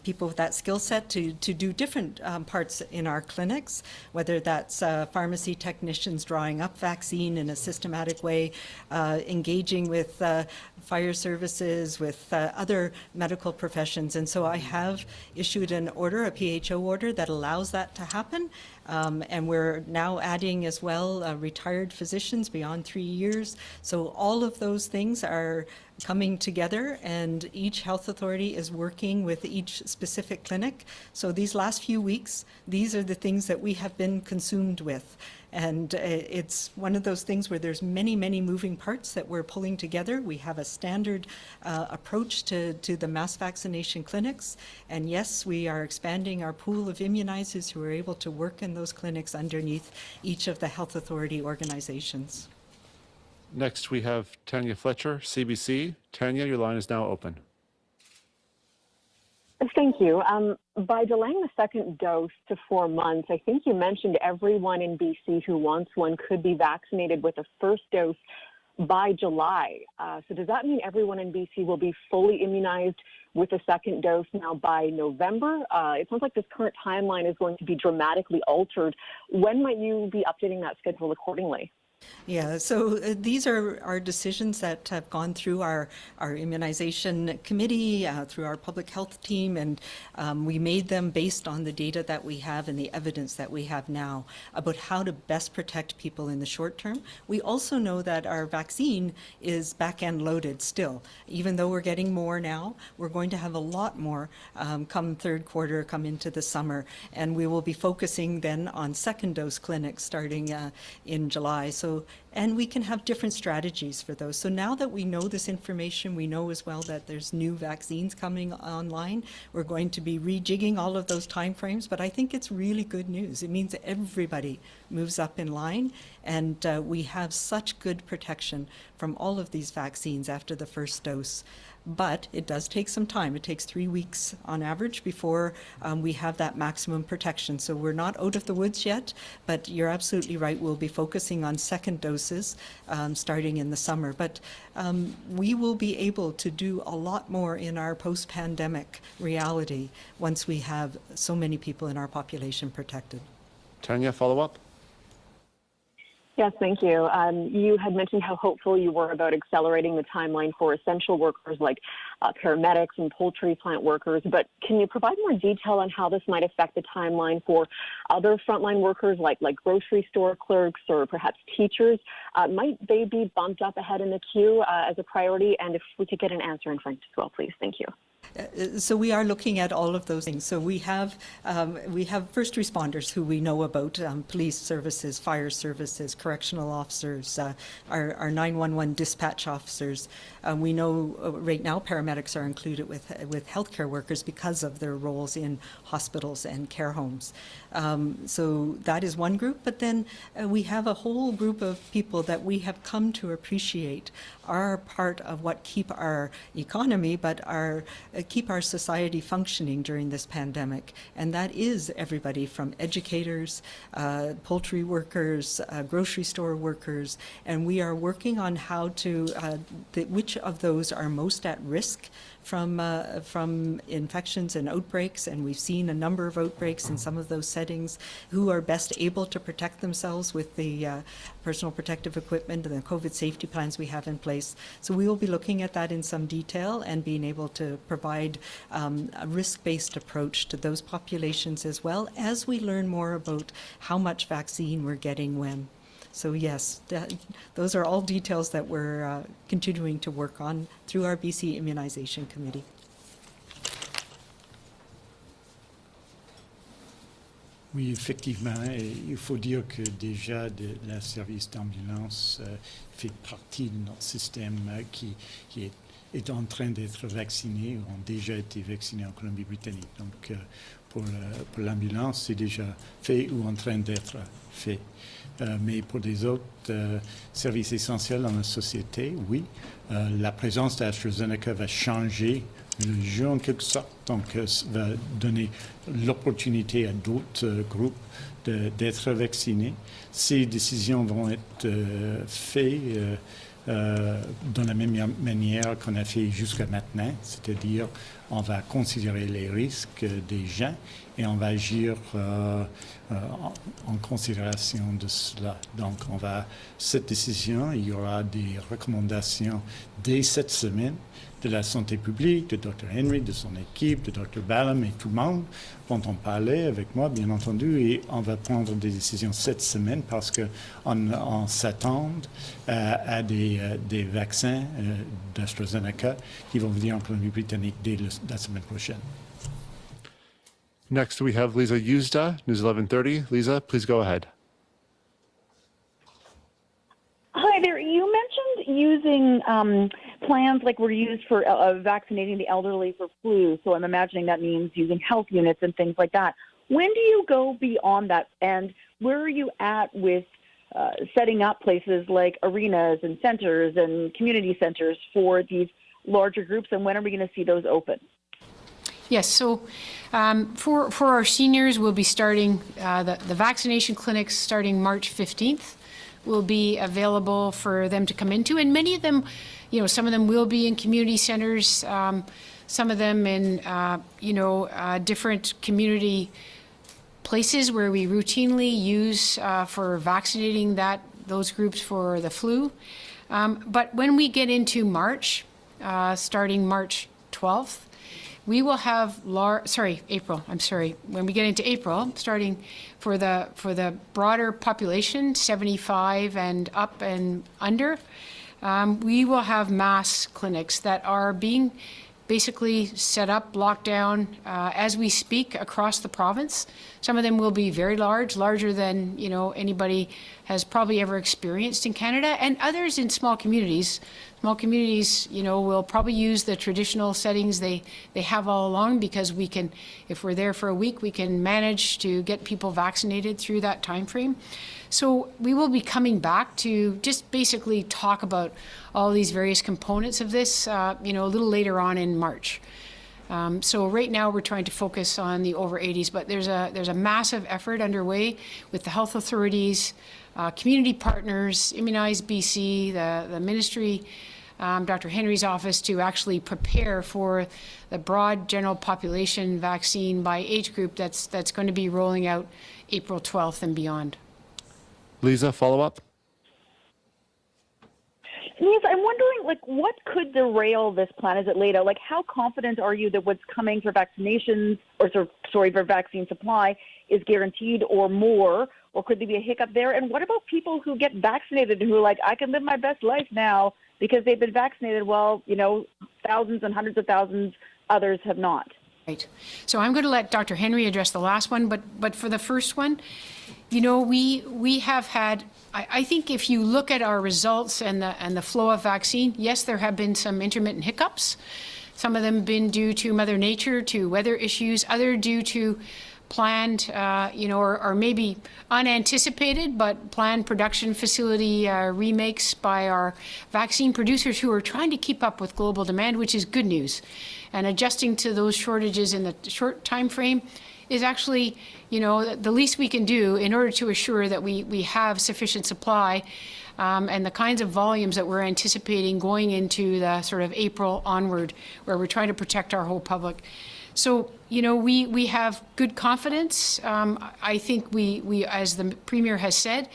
people with that skill set to do different parts in our clinics, whether that's pharmacy technicians drawing up vaccine in a systematic way, engaging with fire services, with other medical professions. And so I have issued an order, a PHO order, that allows that to happen. And we're now adding as well retired physicians beyond 3 years. So all of those things are coming together, and each health authority is working with each specific clinic. So these last few weeks, these are the things that we have been consumed with. And it's one of those things where there's many, many moving parts that we're pulling together. We have a standard approach to the mass vaccination clinics. And yes, we are expanding our pool of immunizers who are able to work in those clinics underneath each of the health authority organizations. Next, we have Tanya Fletcher, CBC. Tanya, your line is now open. Thank you. By delaying the second dose to 4 months, I think you mentioned everyone in BC who wants one could be vaccinated with a first dose by July. So does that mean everyone in BC will be fully immunized with a second dose now by November? It sounds like this current timeline is going to be dramatically altered. When might you be updating that schedule accordingly? Yeah, so these are our decisions that have gone through our immunization committee, through our public health team, and we made them based on the data that we have and the evidence that we have now about how to best protect people in the short term. We also know that our vaccine is back-end loaded still. Even though we're getting more now, we're going to have a lot more come third quarter, come into the summer, and we will be focusing then on second dose clinics starting in July. And we can have different strategies for those. So now that we know this information, we know as well that there's new vaccines coming online. We're going to be rejigging all of those timeframes, but I think it's really good news. It means that everybody moves up in line, and we have such good protection from all of these vaccines after the first dose. But it does take some time. It takes 3 weeks on average before we have that maximum protection. So we're not out of the woods yet, but you're absolutely right. We'll be focusing on second doses starting in the summer. But we will be able to do a lot more in our post-pandemic reality once we have so many people in our population protected. Tanya, follow up? Yes, thank you. You had mentioned how hopeful you were about accelerating the timeline for essential workers like paramedics and poultry plant workers, but can you provide more detail on how this might affect the timeline for other frontline workers like grocery store clerks or perhaps teachers? Might they be bumped up ahead in the queue as a priority? And if we could get an answer in French as well, please. Thank you. So we are looking at all of those things. So we have first responders who we know about, police services, fire services, correctional officers, our 911 dispatch officers. We know right now paramedics are included with healthcare workers because of their roles in hospitals and care homes. So that is one group, but then we have a whole group of people that we have come to appreciate are part of what keep our economy, but keep our society functioning during this pandemic. And that is everybody from educators, poultry workers, grocery store workers, and we are working on how to, which of those are most at risk from infections and outbreaks, and we've seen a number of outbreaks in some of those settings, who are best able to protect themselves with the personal protective equipment and the COVID safety plans we have in place. So we will be looking at that in some detail and being able to provide a risk-based approach to those populations as well as we learn more about how much vaccine we're getting when. So yes, those are all details that we're continuing to work on through our BC Immunization Committee. Oui, effectivement. Et il faut dire que déjà, le service d'ambulance fait partie de notre système qui est en train d'être vacciné, ont déjà été vaccinés en Colombie-Britannique. Donc, pour l'ambulance, c'est déjà fait ou en train d'être fait. Mais pour les autres services essentiels dans la société, oui, la présence d'AstraZeneca va changer le jeu en quelque sorte, donc va donner l'opportunité à d'autres groupes d'être vaccinés. Ces décisions vont être faites de la même manière qu'on a fait jusqu'à maintenant, c'est-à-dire on va considérer les risques des gens et on va agir en considération de cela. Donc, cette décision, il y aura des recommandations dès cette semaine de la santé publique, de Dr. Henry, de son équipe, de Dr. Ballem et tout le monde vont en parler avec moi, bien entendu, et on va prendre des décisions cette semaine parce qu'on s'attend à des vaccins d'AstraZeneca qui vont venir en Colombie-Britannique dès la semaine prochaine. Next, we have Lisa Yuzda, News 1130. Lisa, please go ahead. Hi there. You mentioned using plans like were used for vaccinating the elderly for flu. So I'm imagining that means using health units and things like that. When do you go beyond that? And where are you at with setting up places like arenas and centers and community centers for these larger groups? And when are we going to see those open? Yes, so for our seniors, we'll be starting the vaccination clinics starting March 15th. Will be available for them to come into, and many of them, some of them will be in community centers, some of them in, different community places where we routinely use for vaccinating those groups for the flu. But when we get into March, starting March 12th, we will have April. When we get into April, starting for the broader population, 75 and up and under, we will have mass clinics that are being basically set up, locked down as we speak across the province. Some of them will be very larger than anybody has probably ever experienced in Canada, and others in small communities. Small communities, will probably use the traditional settings they have all along, because we can, if we're there for a week, we can manage to get people vaccinated through that time frame. So we will be coming back to just basically talk about all these various components of this, a little later on in March. So right now we're trying to focus on the over 80s, but there's a massive effort underway with the health authorities, community partners, Immunize BC, the ministry, Dr. Henry's office, to actually prepare for the broad general population vaccine by age group that's going to be rolling out April 12th and beyond. Lisa, follow up? Yes, I'm wondering, what could derail this plan as it laid out? How confident are you that what's coming for vaccinations, for vaccine supply, is guaranteed or more? Or could there be a hiccup there? And what about people who get vaccinated who are like, I can live my best life now because they've been vaccinated? Well, thousands and hundreds of thousands, others have not. Right. So I'm going to let Dr. Henry address the last one, but for the first one, we have had, I think if you look at our results and the flow of vaccine, yes, there have been some intermittent hiccups. Some of them been due to Mother Nature, to weather issues, other due to planned, or maybe unanticipated, but planned production facility remakes by our vaccine producers who are trying to keep up with global demand, which is good news. And adjusting to those shortages in the short time frame is actually, the least we can do in order to assure that we have sufficient supply and the kinds of volumes that we're anticipating going into the sort of April onward, where we're trying to protect our whole public. So, we have good confidence. I think we, as the Premier has said,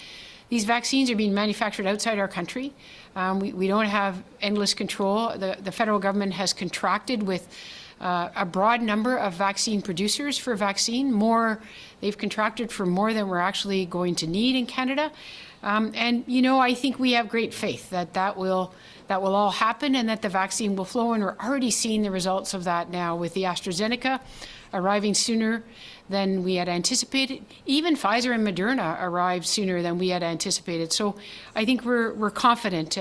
these vaccines are being manufactured outside our country. We don't have endless control. The federal government has contracted with a broad number of vaccine producers for vaccine. They've contracted for more than we're actually going to need in Canada. And, you know, I think we have great faith that that will all happen and that the vaccine will flow. And we're already seeing the results of that now with the AstraZeneca arriving sooner than we had anticipated. Even Pfizer and Moderna arrived sooner than we had anticipated. So I think we're confident,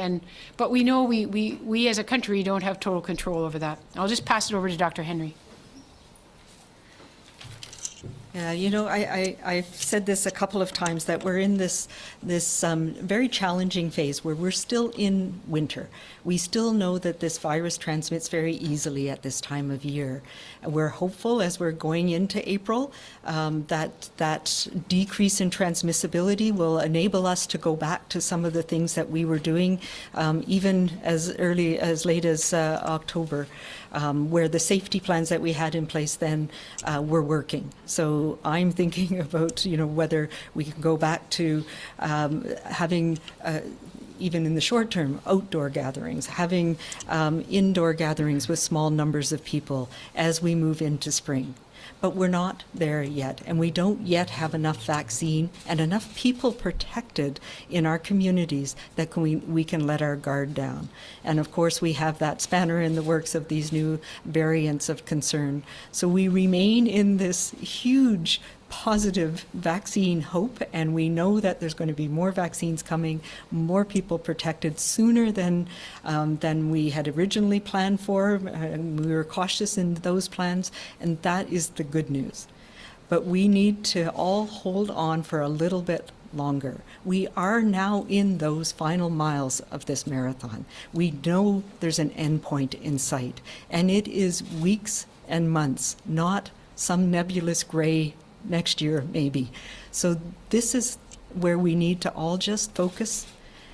but we know we as a country don't have total control over that. I'll just pass it over to Dr. Henry. Yeah, you know, I've said this a couple of times that we're in this very challenging phase where we're still in winter. We still know that this virus transmits very easily at this time of year. We're hopeful as we're going into April that decrease in transmissibility will enable us to go back to some of the things that we were doing even as late as October, where the safety plans that we had in place then were working. So I'm thinking about, you know, whether we can go back to having even in the short term, outdoor gatherings, having indoor gatherings with small numbers of people as we move into spring. But we're not there yet, and we don't yet have enough vaccine and enough people protected in our communities that we can let our guard down. And of course, we have that spanner in the works of these new variants of concern. So we remain in this huge positive vaccine hope, and we know that there's going to be more vaccines coming, more people protected sooner than we had originally planned for. We were cautious in those plans, and that is the good news. But we need to all hold on for a little bit longer. We are now in those final miles of this marathon. We know there's an end point in sight, and it is weeks and months, not some nebulous gray next year maybe. So this is where we need to all just focus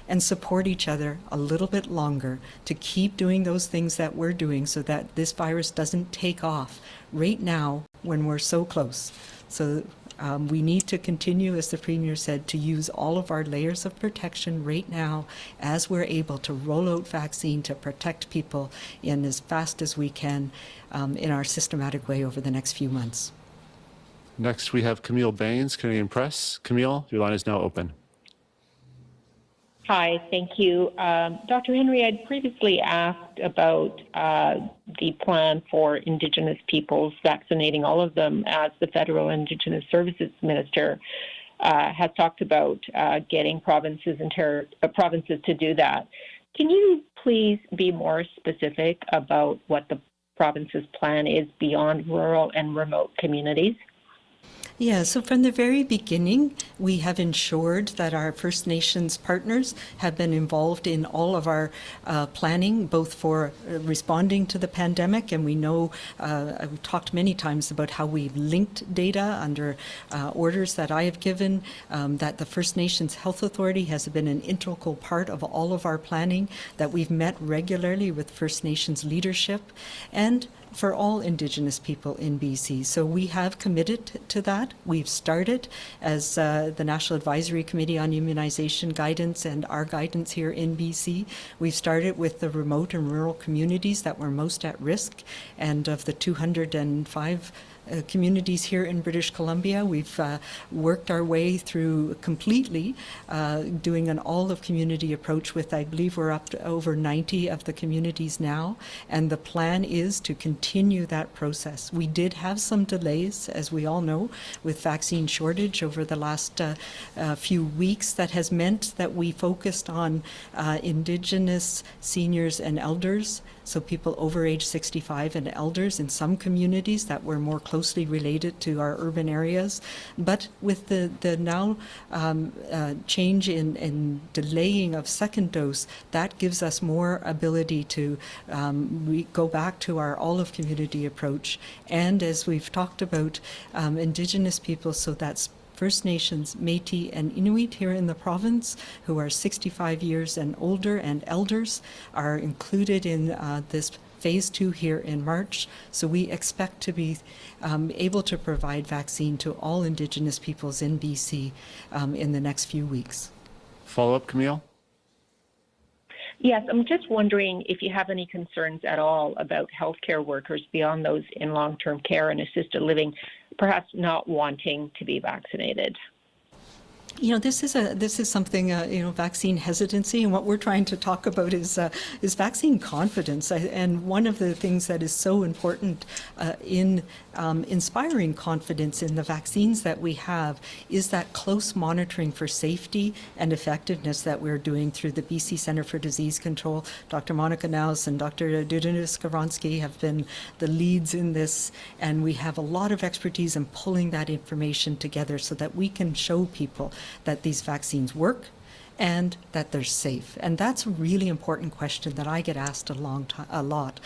and support each other a little bit longer to keep doing those things that we're doing so that this virus doesn't take off right now when we're so close. So we need to continue, as the Premier said, to use all of our layers of protection right now as we're able to roll out vaccine to protect people in as fast as we can in our systematic way over the next few months. Next, we have Camille Baines, Canadian Press. Camille, your line is now open. Hi, thank you. Dr. Henry, I'd previously asked about the plan for Indigenous peoples, vaccinating all of them, as the Federal Indigenous Services Minister has talked about getting provinces to do that. Can you please be more specific about what the province's plan is beyond rural and remote communities? Yeah, so from the very beginning, we have ensured that our First Nations partners have been involved in all of our planning, both for responding to the pandemic, and we know, I've talked many times about how we've linked data under orders that I have given, that the First Nations Health Authority has been an integral part of all of our planning, that we've met regularly with First Nations leadership, and for all Indigenous people in BC. So we have committed to that. We've started as the National Advisory Committee on Immunization guidance and our guidance here in BC. We've started with the remote and rural communities that were most at risk, and of the 205 communities here in British Columbia, we've worked our way through completely doing an all-of-community approach with, I believe we're up to over 90 of the communities now, and the plan is to continue that process. We did have some delays, as we all know, with vaccine shortage over the last few weeks. That has meant that we focused on Indigenous seniors and elders, so people over age 65 and elders in some communities that were more closely related to our urban areas. But with the now change in delaying of second dose, that gives us more ability to go back to our all-of-community approach. And as we've talked about, Indigenous people, so that's First Nations, Métis, and Inuit here in the province who are 65 years and older and elders are included in this phase 2 here in March. So we expect to be able to provide vaccine to all Indigenous peoples in BC in the next few weeks. Follow-up, Camille? Yes, I'm just wondering if you have any concerns at all about healthcare workers beyond those in long-term care and assisted living, perhaps not wanting to be vaccinated. This is something, vaccine hesitancy, and what we're trying to talk about is vaccine confidence. And one of the things that is so important in inspiring confidence in the vaccines that we have is that close monitoring for safety and effectiveness that we're doing through the BC Centre for Disease Control. Dr. Monica Naus and Dr. Adrian have been the leads in this, and we have a lot of expertise in pulling that information together so that we can show people that these vaccines work and that they're safe. And that's a really important question that I get asked a lot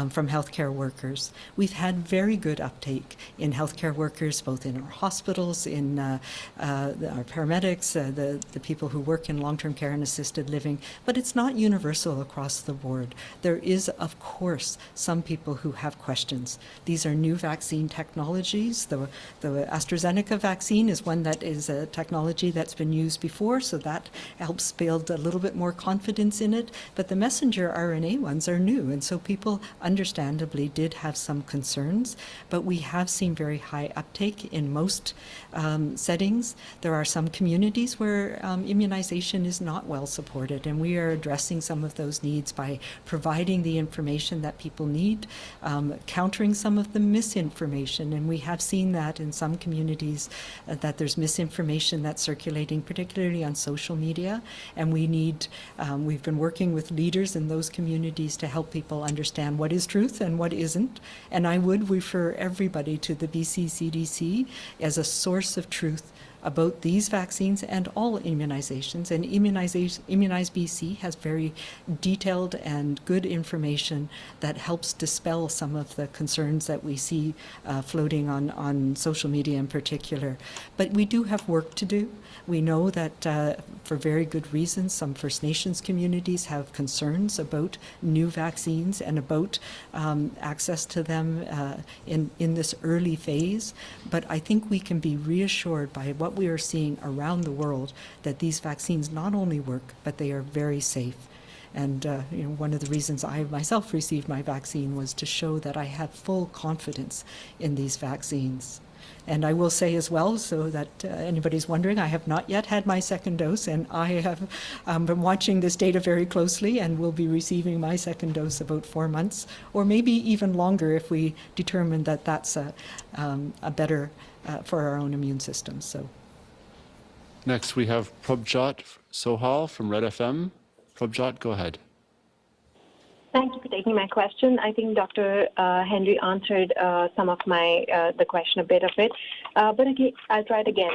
from healthcare workers. We've had very good uptake in healthcare workers, both in our hospitals, in our paramedics, the people who work in long-term care and assisted living, but it's not universal across the board. There is, of course, some people who have questions. These are new vaccine technologies. The AstraZeneca vaccine is one that is a technology that's been used before, so that helps build a little bit more confidence in it. But the messenger RNA ones are new, and so people understandably did have some concerns, but we have seen very high uptake in most settings. There are some communities where immunization is not well supported, and we are addressing some of those needs by providing the information that people need, countering some of the misinformation, and we have seen that in some communities that there's misinformation that's circulating, particularly on social media. And we've been working with leaders in those communities to help people understand what is truth and what isn't. And I would refer everybody to the BC CDC as a source of truth about these vaccines and all immunizations. And Immunize BC has very detailed and good information that helps dispel some of the concerns that we see floating on social media in particular. But we do have work to do. We know that for very good reasons, some First Nations communities have concerns about new vaccines and about access to them in this early phase. But I think we can be reassured by what we are seeing around the world that these vaccines not only work, but they are very safe. And one of the reasons I myself received my vaccine was to show that I have full confidence in these vaccines. And I will say as well, so that anybody's wondering, I have not yet had my second dose, and I have been watching this data very closely and will be receiving my second dose about 4 months, or maybe even longer if we determine that that's a better for our own immune system. So. Next, we have Prabjot Sohal from Red FM. Prabjot, go ahead. Thank you for taking my question. I think Dr. Henry answered some of the question, a bit of it. But again, I'll try it again.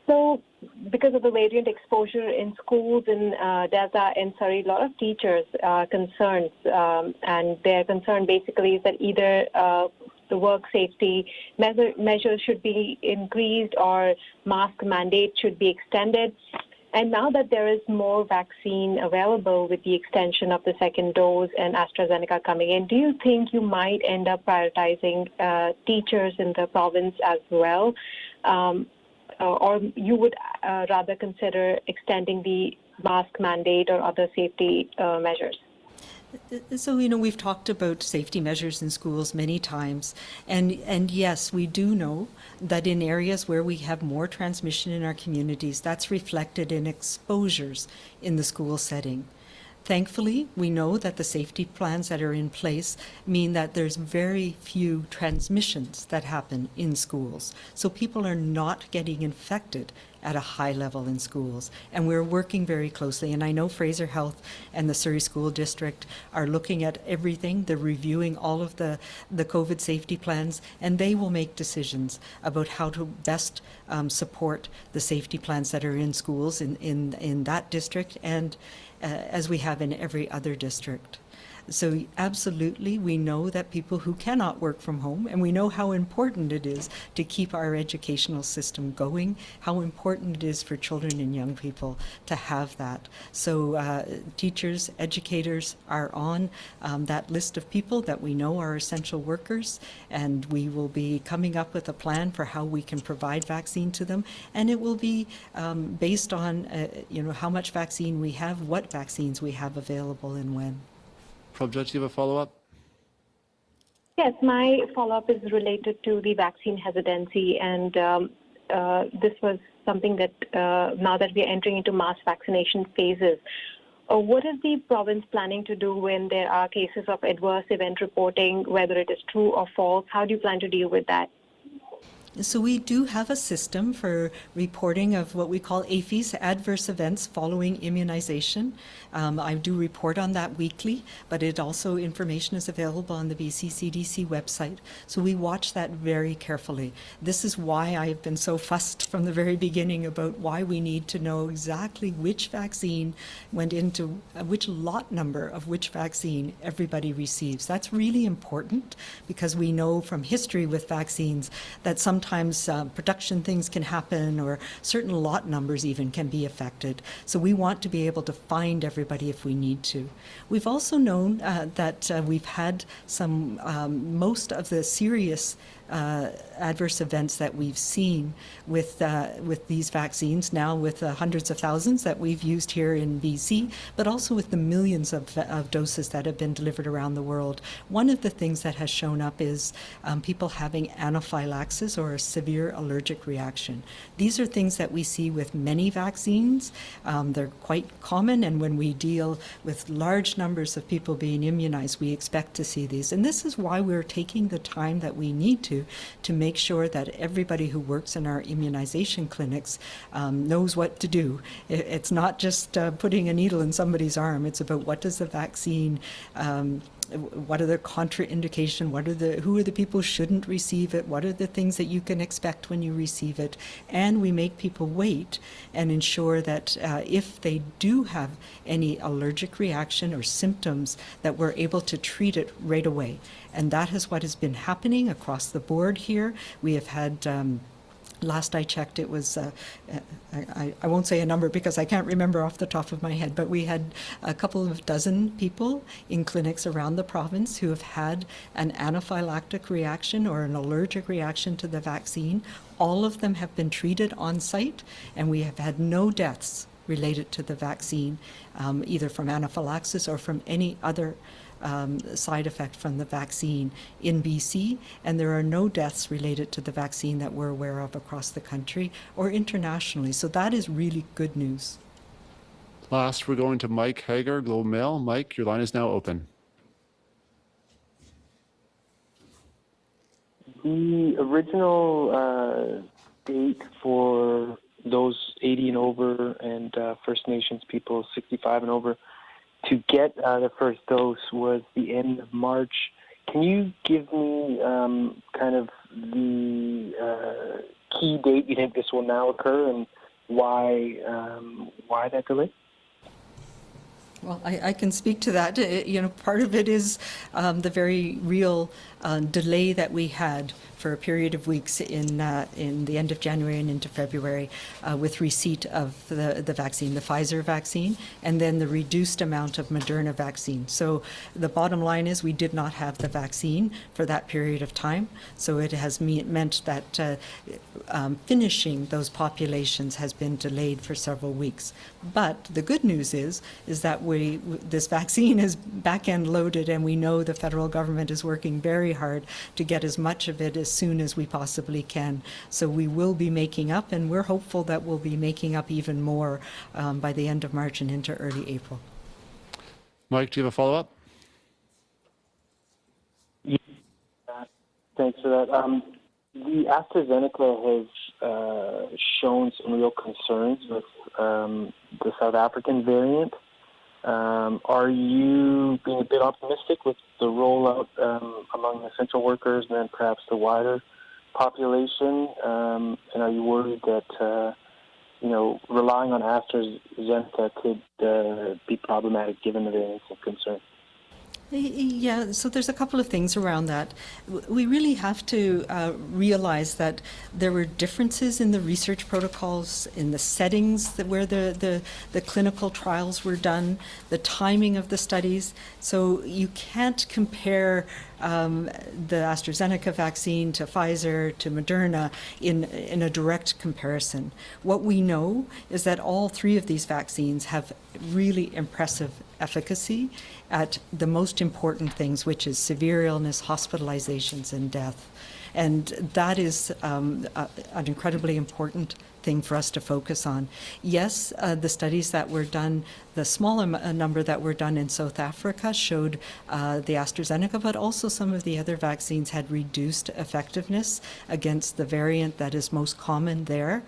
So because of the variant exposure in schools in Delta and Surrey, a lot of teachers are concerned, and their concern basically is that either the work safety measures should be increased or mask mandate should be extended. And now that there is more vaccine available with the extension of the second dose and AstraZeneca coming in, do you think you might end up prioritizing teachers in the province as well? Or you would rather consider extending the mask mandate or other safety measures? So, we've talked about safety measures in schools many times, and yes, we do know that in areas where we have more transmission in our communities, that's reflected in exposures in the school setting. Thankfully, we know that the safety plans that are in place mean that there's very few transmissions that happen in schools. So people are not getting infected at a high level in schools. And we're working very closely. And I know Fraser Health and the Surrey School District are looking at everything. They're reviewing all of the COVID safety plans, and they will make decisions about how to best support the safety plans that are in schools in that district and as we have in every other district. So absolutely, we know that people who cannot work from home, and we know how important it is to keep our educational system going, how important it is for children and young people to have that. So teachers, educators are on that list of people that we know are essential workers, and we will be coming up with a plan for how we can provide vaccine to them, and it will be based on how much vaccine we have, what vaccines we have available, and when. Prabjot, do you have a follow-up? Yes, my follow-up is related to the vaccine hesitancy. And this was something that now that we are entering into mass vaccination phases, what is the province planning to do when there are cases of adverse event reporting, whether it is true or false? How do you plan to deal with that? So we do have a system for reporting of what we call APHIS, adverse events following immunization. I do report on that weekly, but it also, information is available on the BC CDC website. So we watch that very carefully. This is why I've been so fussed from the very beginning about why we need to know exactly which vaccine went into, which lot number of which vaccine everybody receives. That's really important because we know from history with vaccines that sometimes production things can happen or certain lot numbers even can be affected. So we want to be able to find everybody if we need to. We've also known that we've had some, most of the serious adverse events that we've seen with these vaccines, now with hundreds of thousands that we've used here in BC, but also with the millions of doses that have been delivered around the world. One of the things that has shown up is people having anaphylaxis or a severe allergic reaction. These are things that we see with many vaccines. They're quite common, and when we deal with large numbers of people being immunized, we expect to see these. And this is why we're taking the time that we need to make sure that everybody who works in our immunization clinics knows what to do. It's not just putting a needle in somebody's arm. It's about what does the vaccine, what are the contraindication, who are the people who shouldn't receive it, what are the things that you can expect when you receive it, and we make people wait and ensure that if they do have any allergic reaction or symptoms, that we're able to treat it right away. And that is what has been happening across the board here. We have had last I checked, it was, I won't say a number because I can't remember off the top of my head, but we had a couple of dozen people in clinics around the province who have had an anaphylactic reaction or an allergic reaction to the vaccine. All of them have been treated on site, and we have had no deaths related to the vaccine, either from anaphylaxis or from any other side effect from the vaccine in BC, and there are no deaths related to the vaccine that we're aware of across the country or internationally. So that is really good news. Last, we're going to Mike Hager, Globe Mail. Mike, your line is now open. The original date for those 80 and over and First Nations people 65 and over to get the first dose was the end of March. Can you give me kind of the key date you think this will now occur and why that delay? Well, I can speak to that. Part of it is the very real delay that we had for a period of weeks in the end of January and into February with receipt of the vaccine, the Pfizer vaccine, and then the reduced amount of Moderna vaccine. So the bottom line is we did not have the vaccine for that period of time. So it has meant that finishing those populations has been delayed for several weeks. But the good news is that this vaccine is back-end loaded, and we know the federal government is working very hard to get as much of it as soon as we possibly can. So we will be making up, and we're hopeful that we'll be making up even more by the end of March and into early April. Mike, do you have a follow-up? Yeah. Thanks for that. The AstraZeneca has shown some real concerns with the South African variant. Are you being a bit optimistic with the rollout among essential workers and then perhaps the wider population? And are you worried that relying on AstraZeneca could be problematic given the variants of concern? Yeah, so there's a couple of things around that. We really have to realize that there were differences in the research protocols, in the settings where the clinical trials were done, the timing of the studies. So you can't compare the AstraZeneca vaccine to Pfizer to Moderna in a direct comparison. What we know is that all three of these vaccines have really impressive efficacy at the most important things, which is severe illness, hospitalizations, and death. And that is an incredibly important thing for us to focus on. Yes, the studies that were done, the small number that were done in South Africa showed the AstraZeneca, but also some of the other vaccines had reduced effectiveness against the variant that is most common there.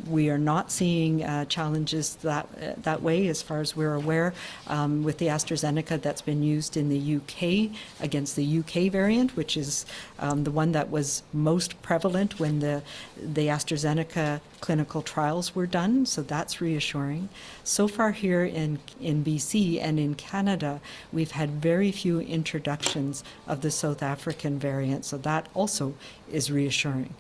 We are not seeing challenges that way, as far as we're aware, with the AstraZeneca that's been used in the UK against the UK variant, which is the one that was most prevalent when the AstraZeneca clinical trials were done, so that's reassuring. So far here in BC and in Canada, we've had very few introductions of the South African variant, so that also is reassuring.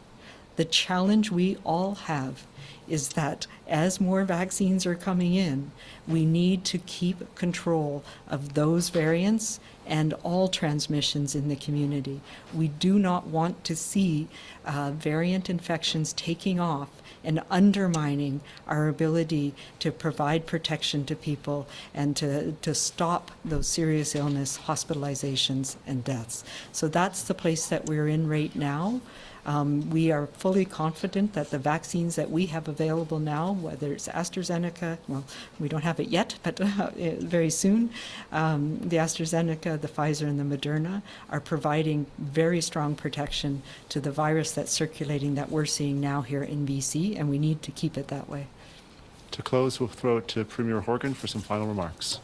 The challenge we all have is that as more vaccines are coming in, we need to keep control of those variants and all transmissions in the community. We do not want to see variant infections taking off and undermining our ability to provide protection to people and to stop those serious illness, hospitalizations, and deaths. So that's the place that we're in right now. We are fully confident that the vaccines that we have available now, whether it's AstraZeneca, well, we don't have it yet, but very soon, the AstraZeneca, the Pfizer, and the Moderna are providing very strong protection to the virus that's circulating that we're seeing now here in BC, and we need to keep it that way. To close, we'll throw it to Premier Horgan for some final remarks.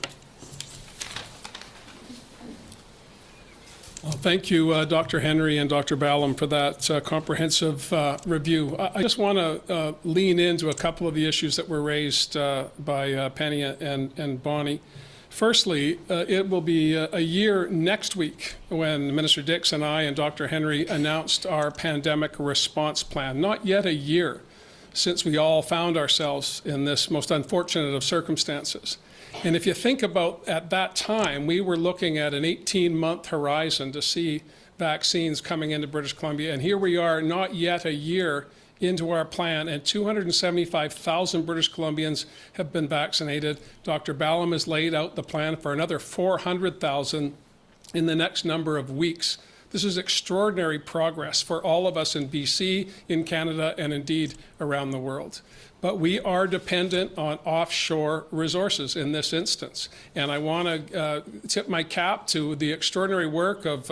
Well, thank you, Dr. Henry and Dr. Ballem, for that comprehensive review. I just want to lean into a couple of the issues that were raised by Penny and Bonnie. Firstly, it will be a year next week when Minister Dix and I and Dr. Henry announced our pandemic response plan. Not yet a year since we all found ourselves in this most unfortunate of circumstances. And if you think about at that time, we were looking at an 18-month horizon to see vaccines coming into British Columbia. And here we are, not yet a year into our plan, and 275,000 British Columbians have been vaccinated. Dr. Ballem has laid out the plan for another 400,000 in the next number of weeks. This is extraordinary progress for all of us in BC, in Canada, and indeed around the world. But we are dependent on offshore resources in this instance. And I want to tip my cap to the extraordinary work of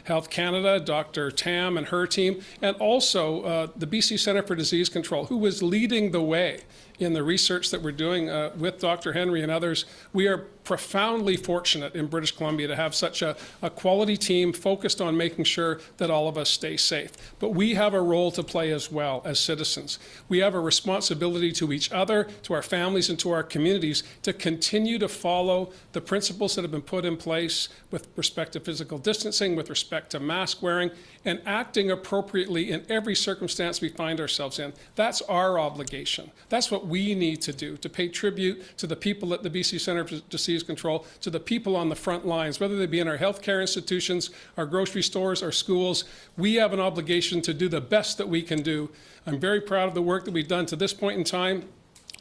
Health Canada, Dr. Tam and her team, and also the BC Centre for Disease Control, who was leading the way in the research that we're doing with Dr. Henry and others. We are profoundly fortunate in British Columbia to have such a quality team focused on making sure that all of us stay safe. But we have a role to play as well as citizens. We have a responsibility to each other, to our families, and to our communities to continue to follow the principles that have been put in place with respect to physical distancing, with respect to mask wearing, and acting appropriately in every circumstance we find ourselves in. That's our obligation. That's what we need to do, to pay tribute to the people at the BC Centre for Disease Control, to the people on the front lines, whether they be in our healthcare institutions, our grocery stores, our schools. We have an obligation to do the best that we can do. I'm very proud of the work that we've done to this point in time.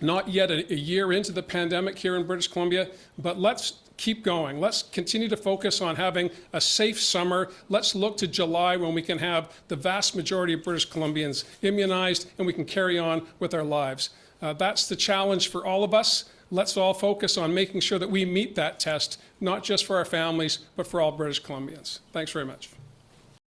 Not yet a year into the pandemic here in British Columbia, but let's keep going. Let's continue to focus on having a safe summer. Let's look to July when we can have the vast majority of British Columbians immunized and we can carry on with our lives. That's the challenge for all of us. Let's all focus on making sure that we meet that test, not just for our families, but for all British Columbians. Thanks very much.